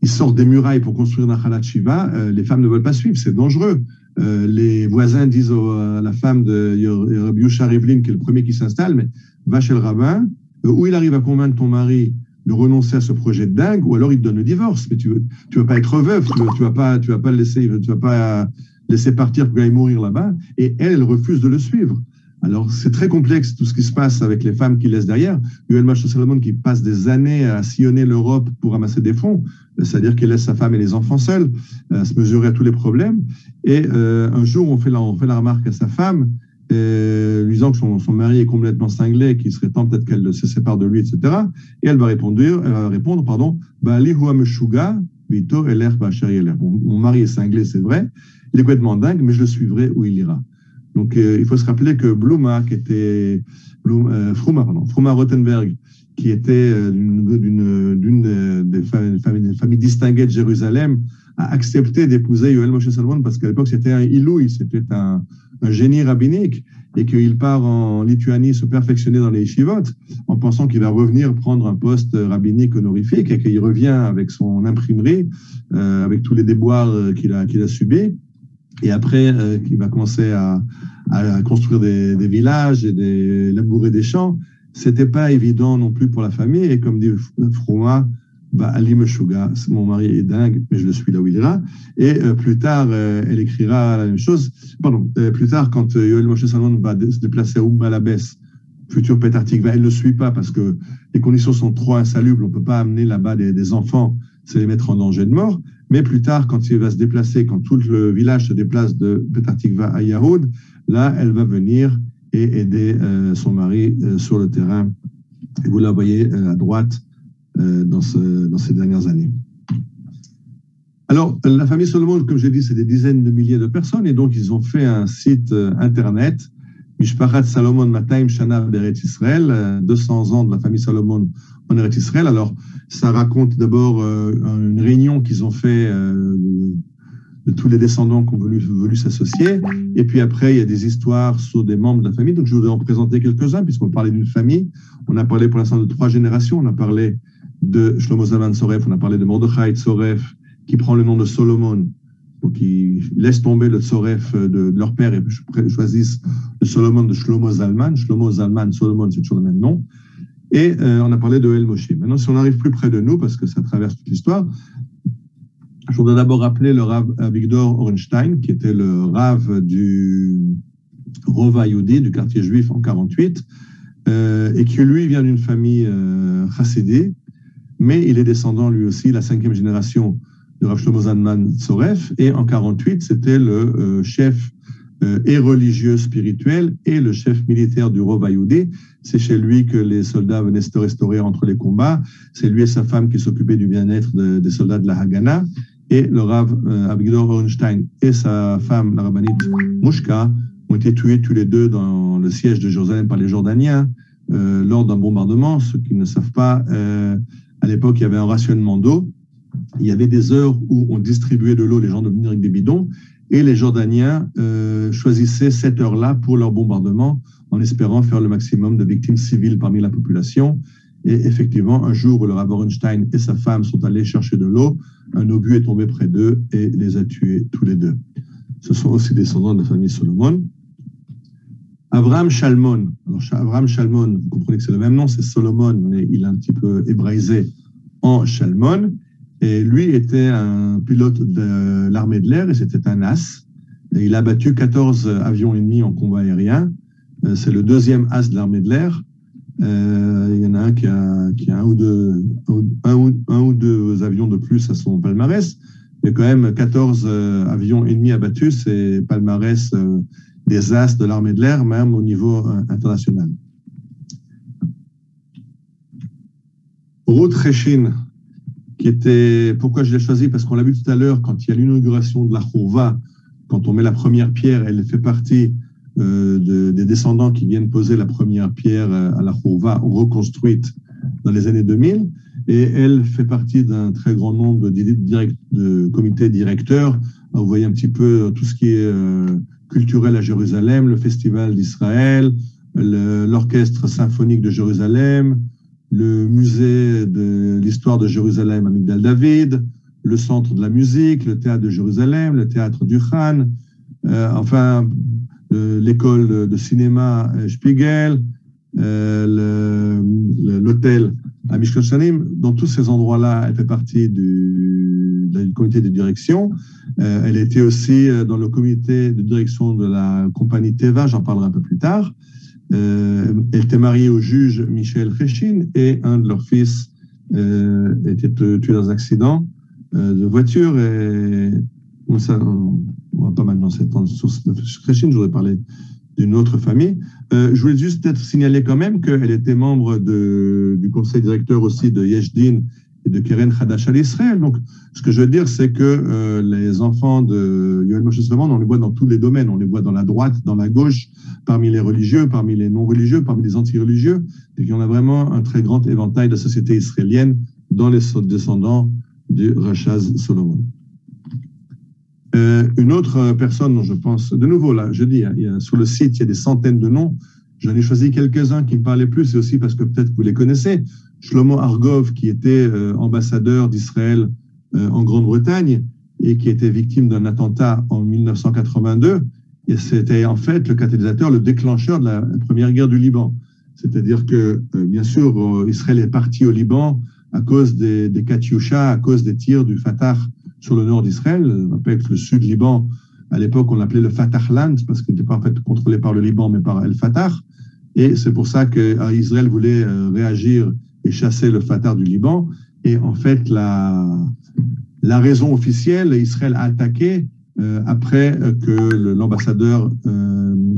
B: Ils sortent des murailles pour construire Nachalat Shiva, les femmes ne veulent pas suivre, c'est dangereux. Les voisins disent à la femme de Rabbi Yoshe Rivlin, qui est le premier qui s'installe, mais va chez le rabbin, ou il arrive à convaincre ton mari de renoncer à ce projet de dingue, ou alors il te donne le divorce. Mais tu vas pas être veuf, tu vas pas le laisser, tu vas pas laisser partir pour qu'il aille mourir là-bas. Et elle refuse de le suivre. Alors, c'est très complexe tout ce qui se passe avec les femmes qui laissent derrière. Yoel Moshe Salomon qui passe des années à sillonner l'Europe pour ramasser des fonds, c'est-à-dire qu'il laisse sa femme et les enfants seuls, à se mesurer à tous les problèmes. Et un jour, on fait la remarque à sa femme, lui disant que son mari est complètement cinglé, qu'il serait temps peut-être qu'elle se sépare de lui, etc. Et elle va répondre, Ba'ali huwa meshuga, vito eler ba'asher yeler. Mon mari est cinglé, c'est vrai, il est complètement dingue, mais je le suivrai où il ira. Donc, il faut se rappeler que Fruma Rothenberg, qui était d'une des familles distinguées de Jérusalem, a accepté d'épouser Yoel Moshe Salomon parce qu'à l'époque, c'était un ilouï, c'était un génie rabbinique, et qu'il part en Lituanie se perfectionner dans les yeshivot en pensant qu'il va revenir prendre un poste rabbinique honorifique, et qu'il revient avec son imprimerie, avec tous les déboires qu'il a subis. Et après, il va commencer à construire des villages et labourer des champs. C'était pas évident non plus pour la famille. Et comme dit Frouma, Ali Meshuga, mon mari est dingue, mais je le suis là où il ira. Et plus tard, elle écrira la même chose. Plus tard, quand Yoel Moshe Salomon va se déplacer à Oum Alabès, futur Petar Tikva, elle ne le suit pas parce que les conditions sont trop insalubres. On ne peut pas amener là-bas des enfants, c'est les mettre en danger de mort. Mais plus tard, quand il va se déplacer, quand tout le village se déplace de Petar Tikva à Yahoud, là, elle va venir et aider son mari sur le terrain. Et vous la voyez à droite dans ces dernières années. Alors, la famille Solomon, comme j'ai dit, c'est des dizaines de milliers de personnes, et donc ils ont fait un site internet, Mishpachat Salomon Mataim Shana Beret Israël, 200 ans de la famille Salomon en Eretz Israël. Alors, ça raconte d'abord une réunion qu'ils ont fait de tous les descendants qui ont voulu s'associer. Et puis après, il y a des histoires sur des membres de la famille. Donc, je voudrais en présenter quelques-uns, puisqu'on parlait d'une famille. On a parlé pour l'instant de 3 générations. On a parlé de Shlomo Zalman Soref, on a parlé de Mordechai Soref, qui prend le nom de Solomon. Donc, ils laissent tomber le Soref de leur père et choisissent le Solomon de Shlomo Zalman. Shlomo Zalman, Solomon, c'est toujours le même nom. Et on a parlé de El Moshe. Maintenant, si on arrive plus près de nous, parce que ça traverse toute l'histoire, je voudrais d'abord rappeler le Rav Avigdor Orenstein, qui était le Rav du Rova Yehudi, du quartier juif en 48, et qui, lui, vient d'une famille chassidée, mais il est descendant, lui aussi, la 5e génération de Rav Shlomo Zalman Soref, et en 48, c'était le chef et religieux spirituel et le chef militaire du Rova Yehudi. C'est chez lui que les soldats venaient se restaurer entre les combats. C'est lui et sa femme qui s'occupaient du bien-être des soldats de la Haganah. Et le Rav Avigdor Orenstein et sa femme, la rabbinite Mouchka, ont été tués tous les deux dans le siège de Jérusalem par les Jordaniens lors d'un bombardement. Ceux qui ne savent pas, à l'époque, il y avait un rationnement d'eau. Il y avait des heures où on distribuait de l'eau, les gens devaient venir avec des bidons, et les Jordaniens choisissaient cette heure-là pour leur bombardement, en espérant faire le maximum de victimes civiles parmi la population. Et effectivement, un jour où le Rav Orenstein et sa femme sont allés chercher de l'eau, un obus est tombé près d'eux et les a tués tous les deux. Ce sont aussi descendants de la famille Solomon. Abraham Shalmon. Alors, Abraham Shalmon, vous comprenez que c'est le même nom, c'est Solomon, mais il est un petit peu hébraïsé en Shalmon. Et lui était un pilote de l'armée de l'air et c'était un as. Et il a battu 14 avions ennemis en combat aérien. C'est le 2e as de l'armée de l'air. Il y en a un qui a un ou deux avions de plus à son palmarès. Mais quand même, 14 avions ennemis abattus, c'est palmarès des as de l'armée de l'air, même au niveau international. Ruth Reshin, qui était, pourquoi je l'ai choisi? Parce qu'on l'a vu tout à l'heure, quand il y a l'inauguration de la Chourva, quand on met la première pierre, elle fait partie des descendants qui viennent poser la première pierre à la Chourva reconstruite dans les années 2000. Et elle fait partie d'un très grand nombre de comités directeurs. Vous voyez un petit peu tout ce qui est culturel à Jérusalem, le Festival d'Israël, l'Orchestre symphonique de Jérusalem, le musée de l'histoire de Jérusalem à Migdal David, le centre de la musique, le théâtre de Jérusalem, le théâtre du Khan, enfin l'école de cinéma Spiegel, l'hôtel à Mishkan Shanim. Dans tous ces endroits-là, elle fait partie du comité de direction. Elle était aussi dans le comité de direction de la compagnie Teva, j'en parlerai un peu plus tard. Elle était mariée au juge Michel Reshin et un de leurs fils était tué dans un accident de voiture. Et bon, ça, on ne va pas maintenant s'étendre sur Reshin, je voudrais parler d'une autre famille. Je voulais juste peut-être signaler quand même qu'elle était membre du conseil directeur aussi de Yesh Din et de Keren Hadash al Israël. Donc, ce que je veux dire, c'est que les enfants de Yoel Moshe Solomon, on les voit dans tous les domaines. On les voit dans la droite, dans la gauche, parmi les religieux, parmi les non-religieux, parmi les anti-religieux. Et qu'on a vraiment un très grand éventail de la société israélienne dans les descendants du Rachaz Solomon. Une autre personne dont je pense, de nouveau là, je dis, sur le site, il y a des centaines de noms. J'en ai choisi quelques-uns qui me parlaient plus, et aussi parce que peut-être vous les connaissez. Shlomo Argov, qui était ambassadeur d'Israël en Grande-Bretagne et qui était victime d'un attentat en 1982. Et c'était en fait le catalyseur, le déclencheur de la première guerre du Liban. C'est-à-dire que, bien sûr, Israël est parti au Liban à cause des Katyusha, à cause des tirs du Fatah sur le nord d'Israël. On rappelle que le sud Liban, à l'époque, on l'appelait le Fatahland, parce qu'il n'était pas en fait contrôlé par le Liban, mais par El Fatah. Et c'est pour ça qu'Israël voulait réagir et chasser le Fatah du Liban. Et en fait, la raison officielle, Israël a attaqué après que l'ambassadeur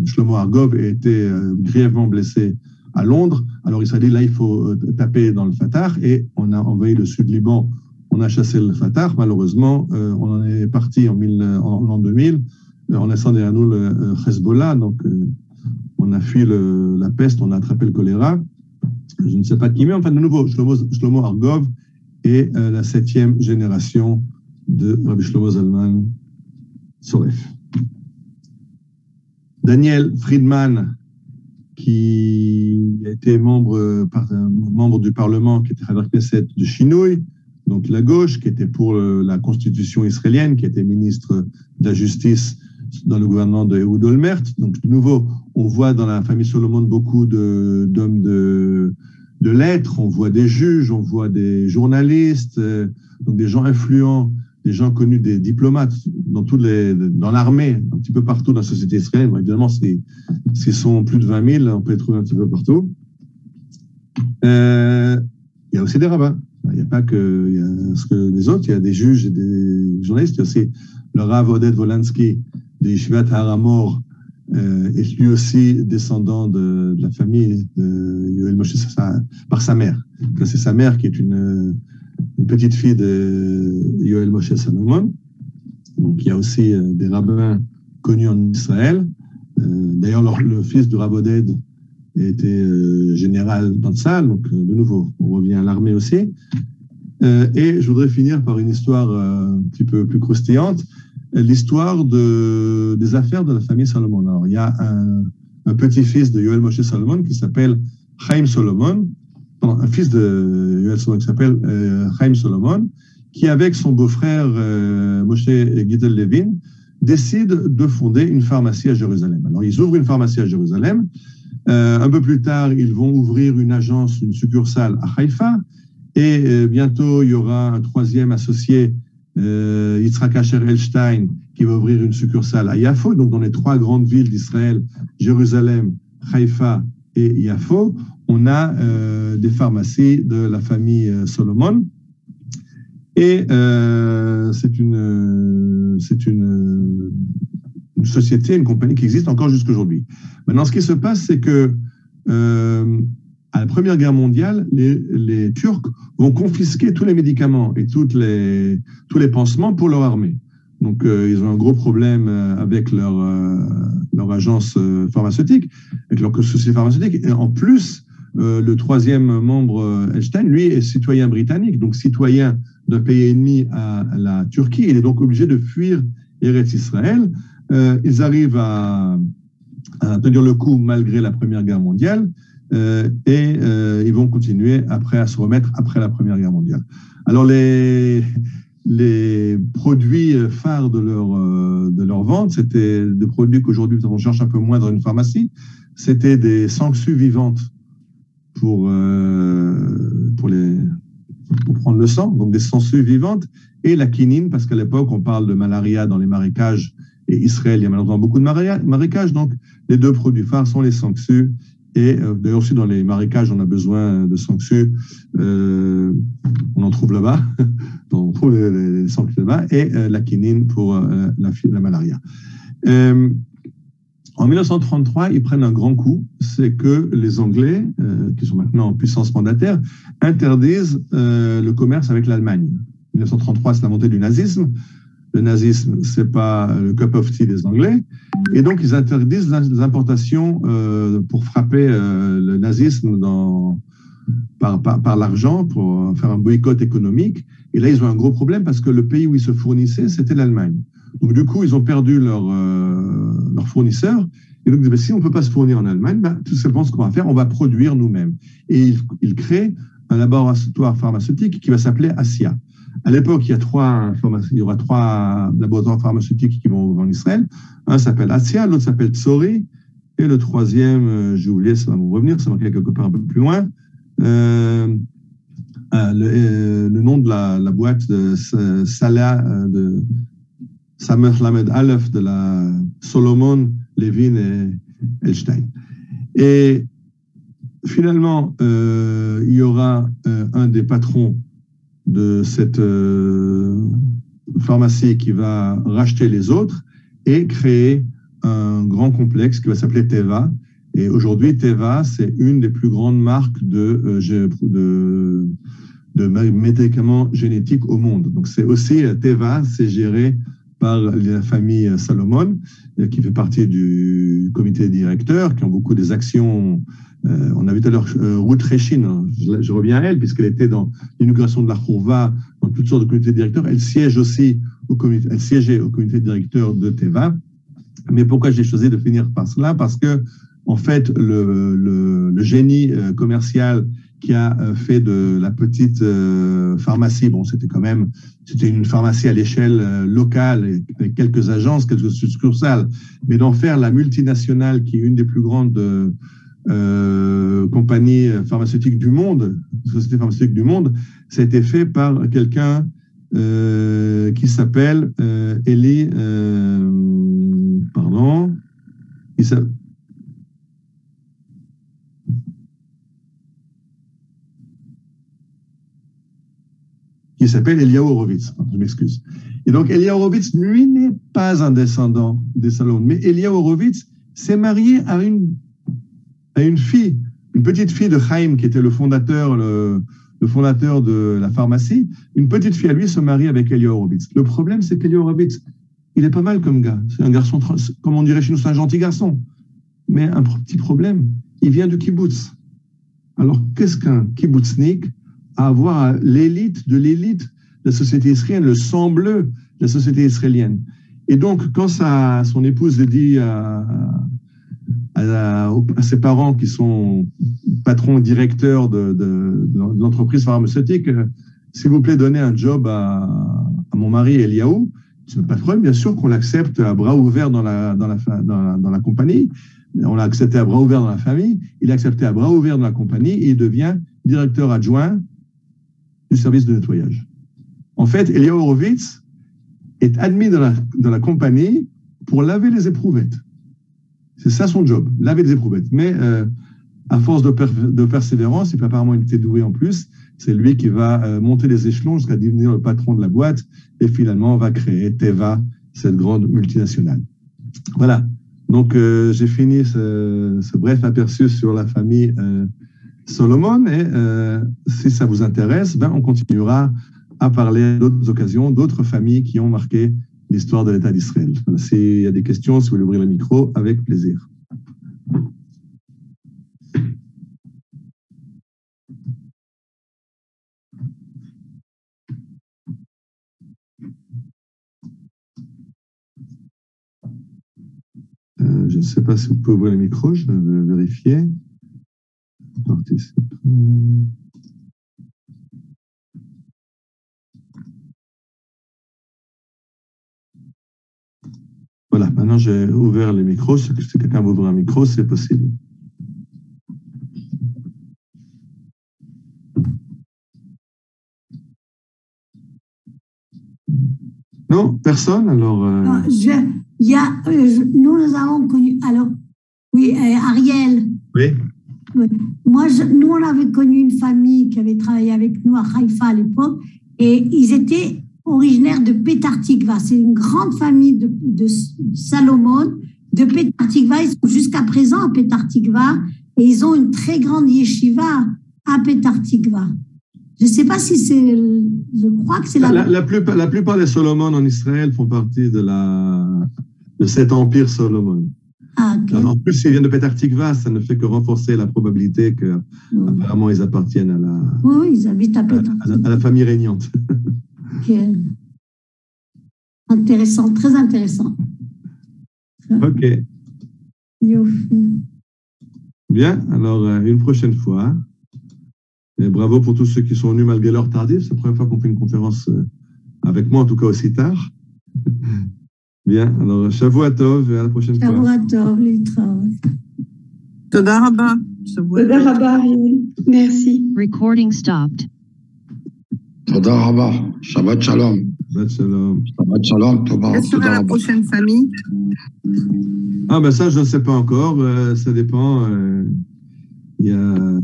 B: Shlomo Argov ait été grièvement blessé à Londres. Alors Israël dit, là, il faut taper dans le Fatah. Et on a envahi le sud Liban on a chassé le Fatah. Malheureusement, on en est parti en l'an 2000, en laissant derrière nous le Hezbollah. Donc, on a fui la peste, on a attrapé le choléra. Je ne sais pas qui, mais enfin, de nouveau, Shlomo Argov est la 7e génération de Rabbi Shlomo Zalman Soref. Daniel Friedman, qui a été membre du Parlement, qui était Haver Knesset de Shinui, donc la gauche, qui était pour la constitution israélienne, qui était ministre de la Justice dans le gouvernement de Ehud Olmert. Donc, de nouveau, on voit dans la famille Solomon beaucoup d'hommes de lettres, on voit des juges, on voit des journalistes, donc des gens influents, des gens connus, des diplomates dans l'armée, un petit peu partout dans la société israélienne. Bon, évidemment, s'ils sont plus de 20 000, on peut les trouver un petit peu partout. Il y a aussi des rabbins. Il n'y a pas que les autres, il y a des juges et des journalistes. Il y a aussi le Rav Oded Volansky de Yeshivat Har Hamor, est lui aussi descendant de la famille de Yoel Moshe par sa mère. C'est sa mère qui est une petite fille de Yoel Moshe Salomon. Donc, il y a aussi des rabbins connus en Israël. D'ailleurs, le fils de Rav Oded était général dans le salle. Donc, de nouveau, on revient à l'armée aussi. Et je voudrais finir par une histoire un petit peu plus croustillante, l'histoire des affaires de la famille Salomon. Alors, il y a un petit-fils de Yoel Moshe Salomon qui s'appelle Chaim Solomon, un fils de Yoel Solomon qui s'appelle Chaim Solomon, qui, avec son beau-frère Moshe Gidel Levin, décide de fonder une pharmacie à Jérusalem. Alors, ils ouvrent une pharmacie à Jérusalem. Un peu plus tard, ils vont ouvrir une succursale à Haïfa. Et bientôt, il y aura un troisième associé, Yitzhak Asher Elstein, qui va ouvrir une succursale à Yafo. Donc, dans les 3 grandes villes d'Israël, Jérusalem, Haïfa et Yafo, on a des pharmacies de la famille Solomon. Et c'est une société, une compagnie qui existe encore jusqu'aujourd'hui. Maintenant, ce qui se passe, c'est que à la Première Guerre mondiale, les Turcs vont confisquer tous les médicaments et tous les pansements pour leur armée. Donc, ils ont un gros problème avec leur agence pharmaceutique, avec leur société pharmaceutique. Et en plus, le troisième membre, Einstein, lui, est citoyen britannique, donc citoyen d'un pays ennemi à la Turquie. Il est donc obligé de fuir Eretz Israël. Ils arrivent à tenir le coup malgré la Première Guerre mondiale. Et ils vont continuer à se remettre après la Première Guerre mondiale. Alors, les produits phares de leur vente, c'était des produits qu'aujourd'hui on cherche un peu moins dans une pharmacie, c'était des sangsues vivantes pour prendre le sang, donc des sangsues vivantes, et la quinine, parce qu'à l'époque, on parle de malaria dans les marécages, et Israël, il y a malheureusement beaucoup de marécages, donc les 2 produits phares sont les sangsues. Et d'ailleurs aussi dans les marécages, on a besoin de sangsues. On en trouve là-bas. On trouve les sangsues là-bas. Et la quinine pour la malaria. En 1933, ils prennent un grand coup. C'est que les Anglais, qui sont maintenant en puissance mandataire, interdisent le commerce avec l'Allemagne. 1933, c'est la montée du nazisme. Le nazisme, c'est pas le cup of tea des Anglais. Et donc, ils interdisent les importations pour frapper le nazisme par l'argent, pour faire un boycott économique. Et là, ils ont un gros problème parce que le pays où ils se fournissaient, c'était l'Allemagne. Donc, du coup, ils ont perdu leur fournisseur. Et donc, si on ne peut pas se fournir en Allemagne, tout simplement, ce qu'on va faire, on va produire nous-mêmes. Et ils créent un laboratoire pharmaceutique qui va s'appeler Assia. À l'époque, il y aura 3 laboratoires pharmaceutiques qui vont en Israël. Un s'appelle Assia, l'autre s'appelle Tsori, et le troisième, j'ai oublié, ça va me revenir, ça va quelque part un peu plus loin. Le nom de la boîte de Salah, de Samer Lamed Aleph, de la Solomon, Levin et Elstein. Et finalement, il y aura un des patrons de cette pharmacie qui va racheter les autres et créer un grand complexe qui va s'appeler Teva. Et aujourd'hui, Teva, c'est une des plus grandes marques de de médicaments génétiques au monde. Donc, c'est aussi Teva, c'est géré par la famille Salomon, qui fait partie du comité directeur, qui ont beaucoup des actions. On a vu tout à l'heure Ruth Rechin, je reviens à elle, puisqu'elle était dans l'inauguration de la Khourva, dans toutes sortes de comités directeurs. Elle siège aussi elle siégeait au comité directeur de Teva. Mais pourquoi j'ai choisi de finir par cela? Parce que, en fait, le génie commercial qui a fait de la petite pharmacie, bon, c'était une pharmacie à l'échelle locale, avec quelques agences, quelques succursales, mais d'en faire la multinationale qui est une des plus grandes compagnies pharmaceutiques du monde, sociétés pharmaceutiques du monde, ça a été fait par quelqu'un qui s'appelle Eli, pardon, qui s'appelle Eliyahu Horowitz. Je m'excuse. Et donc, Eliyahu Horowitz, lui, n'est pas un descendant des Salomon, mais Eliyahu Horowitz s'est marié à une fille, une petite fille de Chaim, qui était le fondateur de la pharmacie. Une petite fille à lui se marie avec Eliyahu Horowitz. Le problème, c'est qu'Eliyahu Horowitz, il est pas mal comme gars. C'est un garçon, comme on dirait chez nous, c'est un gentil garçon. Mais un petit problème, il vient du kibbutz. Alors, qu'est-ce qu'un kibbutznik à avoir l'élite de la société israélienne, le sang bleu de la société israélienne? Et donc, quand son épouse le dit à ses parents qui sont patrons directeurs de l'entreprise pharmaceutique, s'il vous plaît, donnez un job à mon mari Eliyahu. C'est pas de problème, bien sûr qu'on l'accepte à bras ouverts dans la compagnie. On l'a accepté à bras ouverts dans la famille. Il est accepté à bras ouverts dans la compagnie et il devient directeur adjoint du service de nettoyage. En fait, Eliyahu Horowitz est admis dans la compagnie pour laver les éprouvettes. C'est ça son job, laver les éprouvettes. Mais à force de persévérance, et puis apparemment il était doué en plus, c'est lui qui va monter les échelons jusqu'à devenir le patron de la boîte et finalement va créer Teva, cette grande multinationale. Voilà. Donc j'ai fini ce bref aperçu sur la famille Solomon et si ça vous intéresse, on continuera à parler d'autres occasions, d'autres familles qui ont marqué l'histoire de l'État d'Israël. Voilà, s'il y a des questions, si vous voulez ouvrir le micro, avec plaisir. Je ne sais pas si vous pouvez ouvrir le micro, je vais vérifier. Participe. Voilà, maintenant j'ai ouvert les micros. Si quelqu'un veut ouvrir un micro, c'est possible. Non, personne. Alors.
C: Nous avons connu. Alors, oui, Ariel.
B: Oui.
C: Oui. Nous, on avait connu une famille qui avait travaillé avec nous à Haïfa à l'époque, et ils étaient originaires de Petar Tikva. C'est une grande famille de Salomon, de Petar Tikva. Ils sont jusqu'à présent à Petar Tikva, et ils ont une très grande yeshiva à Petar Tikva. Je ne sais pas si c'est. Je crois que c'est
B: la plupart des Solomon en Israël font partie de cet empire Solomon.
C: Ah, okay.
B: En plus, s'ils viennent de Petar Tikva, ça ne fait que renforcer la probabilité qu'apparemment ils appartiennent à la.
C: Oui, ils habitent à Petar Tikva.
B: À la famille régnante.
C: Ok. Intéressant, très intéressant.
B: Ok.
C: Yofi.
B: Bien, alors une prochaine fois. Et bravo pour tous ceux qui sont venus malgré l'heure tardive. C'est la première fois qu'on fait une conférence avec moi, en tout cas aussi tard. Bien, alors Shavua Tov et à la prochaine fois.
C: Shavua Tov, Litraot.
D: Toda Rabba.
E: Toda Rabba, merci.
F: Recording stopped.
G: Toda Rabba. Shabbat Shalom.
B: Shabbat Shalom.
G: Shabbat Shalom.
D: Quelle sera la prochaine famille?
B: Ah ben ça, je ne sais pas encore. Ça dépend.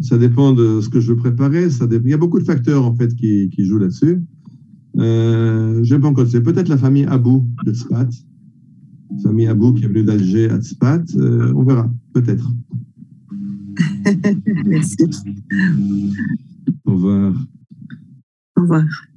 B: Ça dépend de ce que je veux préparer. Il y a beaucoup de facteurs en fait qui jouent là-dessus. Je n'ai pas encore dit. Peut-être la famille Abou de Tzfat. Famille Abou qui est venue d'Alger à Tzfat. On verra. Peut-être.
D: Merci.
B: Au revoir.
D: revoir.